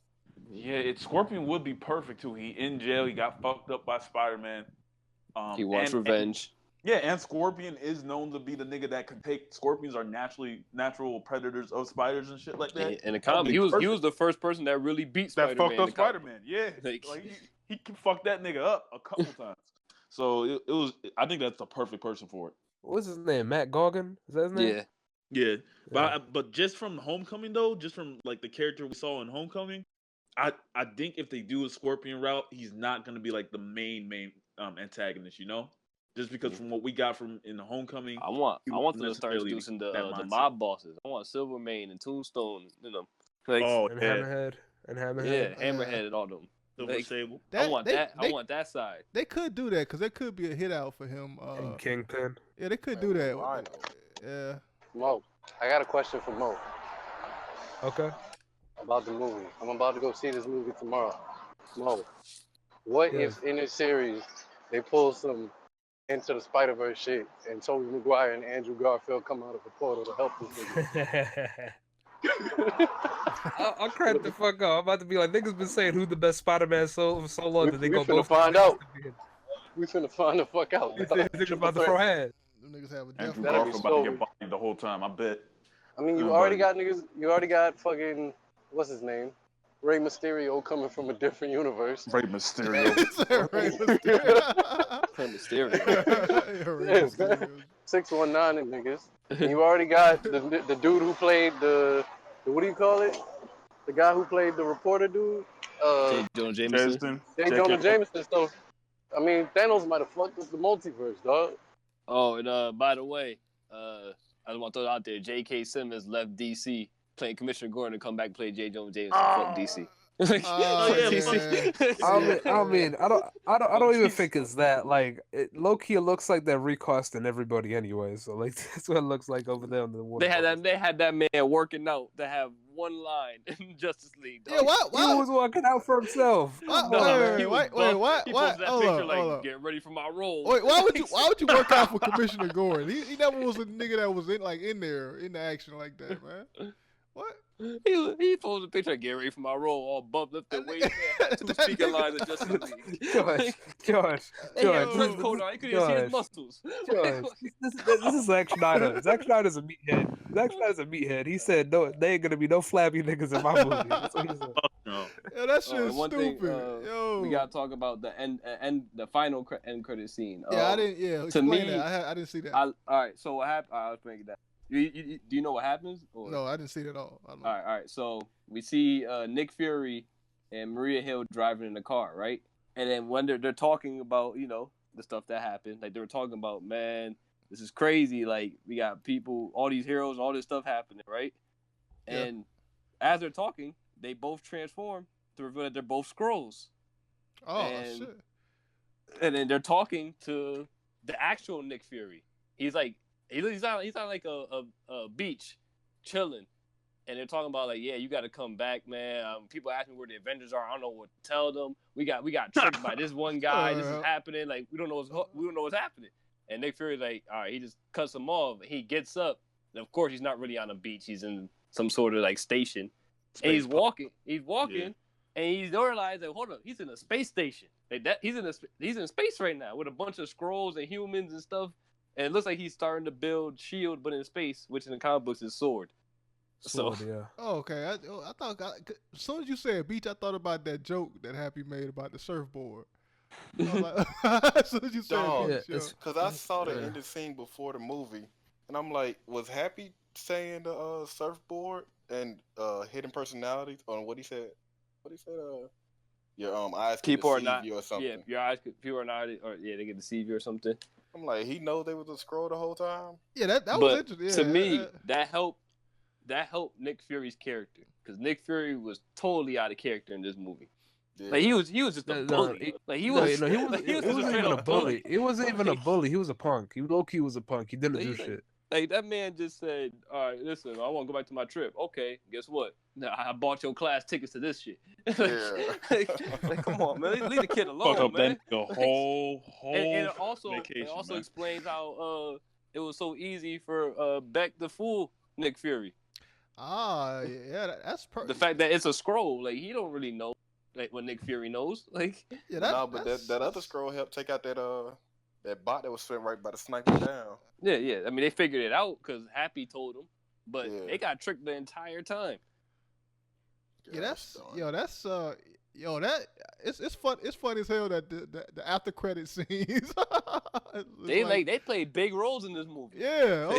Yeah, Scorpion would be perfect too. He in jail. He got fucked up by Spider-Man. He wants and- revenge. And Scorpion is known to be the nigga that can take. Scorpions are natural predators of spiders and shit like that. In the That'd comic, be he was perfect. the first person that really beat that Spider-Man. fucked in up the comic. Spider-Man. Yeah, Like- he can fuck that nigga up a couple times. So it was. I think that's the perfect person for it. What's his name? Matt Gargan? Is that his name? Yeah. Yeah, Yeah. but just from Homecoming though, just from like the character we saw in Homecoming, I think if they do a Scorpion route, he's not gonna be like the main antagonist, you know. Just because from what we got from in the Homecoming, I want he them wasn't to start necessarily introducing that the mindset. mob bosses. I want Silvermane and Tombstone. Like, Oh And yeah, Hammerhead. yeah, Hammerhead and all them. Silver like- Sable. I want that. I want that side. They could do that because there could be a hit out for him. And Kingpin. Yeah, they could do that. Why? Yeah. Mo, I got a question for Mo Okay. about the movie. I'm about to go see this movie tomorrow. Mo, what if in this series they pull some Into the Spider-Verse shit and Tobey Maguire and Andrew Garfield come out of the portal to help this nigga? I'll crack the fuck up. I'm about to be like, niggas been saying who's the best Spider-Man so long that they We go finna both find out. We finna find the fuck out. Niggas about to throw hands. Them niggas have a death. Andrew That'd be Garfield about to so- get bodied the whole time. I bet. I mean, you Yeah, already buddy. got niggas. You already got fucking what's his name, Rey Mysterio coming from a different universe. Rey Mysterio. Rey Mysterio. Rey Mysterio. Yeah, Rey Mysterio. 619 and niggas. And you already got the dude who played the what do you call it? The guy who played the reporter dude. J. Jonah Jameson. Jason. J. Jonah Jameson. So, I mean, Thanos might have fucked up the multiverse, dog. Oh, and by the way, I just want to throw it out there. J.K. Simmons left DC playing Commissioner Gordon to come back and play J. Jonah Jameson. Fuck DC. Oh, yeah, DC. I mean, I don't even think it's that. Like, low key, it looks like they're recasting everybody anyway. So, like, that's what it looks like over there on the water. They had that man working out to have one line in Justice League. Yeah, why? He was walking out for himself. Why? No, he was Wait, buff. why? He Why? posted that Hold picture up, like, hold up. getting ready for my role. Wait, why would you work out for Commissioner Gordon? He never was a nigga that was in there in the action like that, man. What? He posted a picture of Gary from my role, all bumped, lifted weights, had two speaker lines of Justice League. Josh, He had trench coat on. You couldn't even see his muscles. This is Zack Snyder. Zack Snyder's a meathead. Zack Snyder's a meathead. He said, "No, there ain't gonna be no flabby niggas in my movie." That's what he said. No. Yeah, that shit is One stupid. thing, Yo, we gotta talk about the the final end credit scene. yeah, I didn't. Yeah, to explain me, that. I didn't see that. all right. So what happened? I'll explain that. Do you know what happens? Or? No, I didn't see it at all. All right. So we see Nick Fury and Maria Hill driving in the car, right? And then when they're talking about, the stuff that happened, like they were talking about, man, this is crazy. Like we got people, all these heroes, all this stuff happening, right? Yeah. And as they're talking, they both transform to reveal that they're both Skrulls. Oh shit! And then they're talking to the actual Nick Fury. He's like. He's on like a beach, chilling, and they're talking about like, yeah, you got to come back, man. People ask me where the Avengers are. I don't know what to tell them. We got tricked by this one guy. This is happening. Like we don't know what's happening. And Nick Fury's like, all right, he just cuts him off. He gets up, and of course he's not really on a beach. He's in some sort of like station, and he's walking, and he's realized that hold up, he's in a space station. Like that, he's in space right now with a bunch of Skrulls and humans and stuff. And it looks like he's starting to build S.H.I.E.L.D., but in space, which in the comic books is Sword. Yeah. Oh, okay. I thought as soon as you said beach, I thought about that joke that Happy made about the surfboard. I was like, as soon as you said beach, because I saw the ending scene before the movie, and I'm like, was Happy saying the surfboard and hidden personalities on what he said? What he said? Your eyes can deceive you or something. Yeah, your eyes people are not, or they can deceive you or something. I'm like, he know they was a Skrull the whole time. Yeah, that was interesting. Yeah, to me, that helped Nick Fury's character because Nick Fury was totally out of character in this movie. Yeah. Like he was just a bully. He wasn't even a bully. He wasn't even a bully. He was a punk. He low-key was a punk. He didn't do shit. Like that man just said, "All right, listen, I want to go back to my trip." Okay, guess what? Now I bought your class tickets to this shit. like, come on, man, leave the kid alone, man. The whole and it also vacation, explains how it was so easy for Beck to fool Nick Fury. Yeah, that's the fact that it's a Skrull. Like he don't really know like what Nick Fury knows. Like but that other Skrull helped take out that bot that was sitting right by the sniper down. Yeah. I mean, they figured it out because Happy told them, but they got tricked the entire time. Yeah, it's fun. It's funny as hell that the after credit scenes. they played big roles in this movie. Yeah.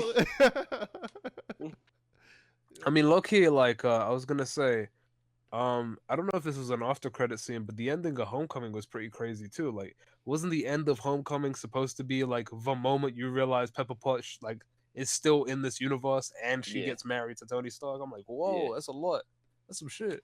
I mean, low key, like I was gonna say, I don't know if this was an after credit scene, but the ending of Homecoming was pretty crazy too. Like, wasn't the end of Homecoming supposed to be like the moment you realize Pepper Potts like is still in this universe and she gets married to Tony Stark? I'm like, whoa, that's a lot. That's some shit.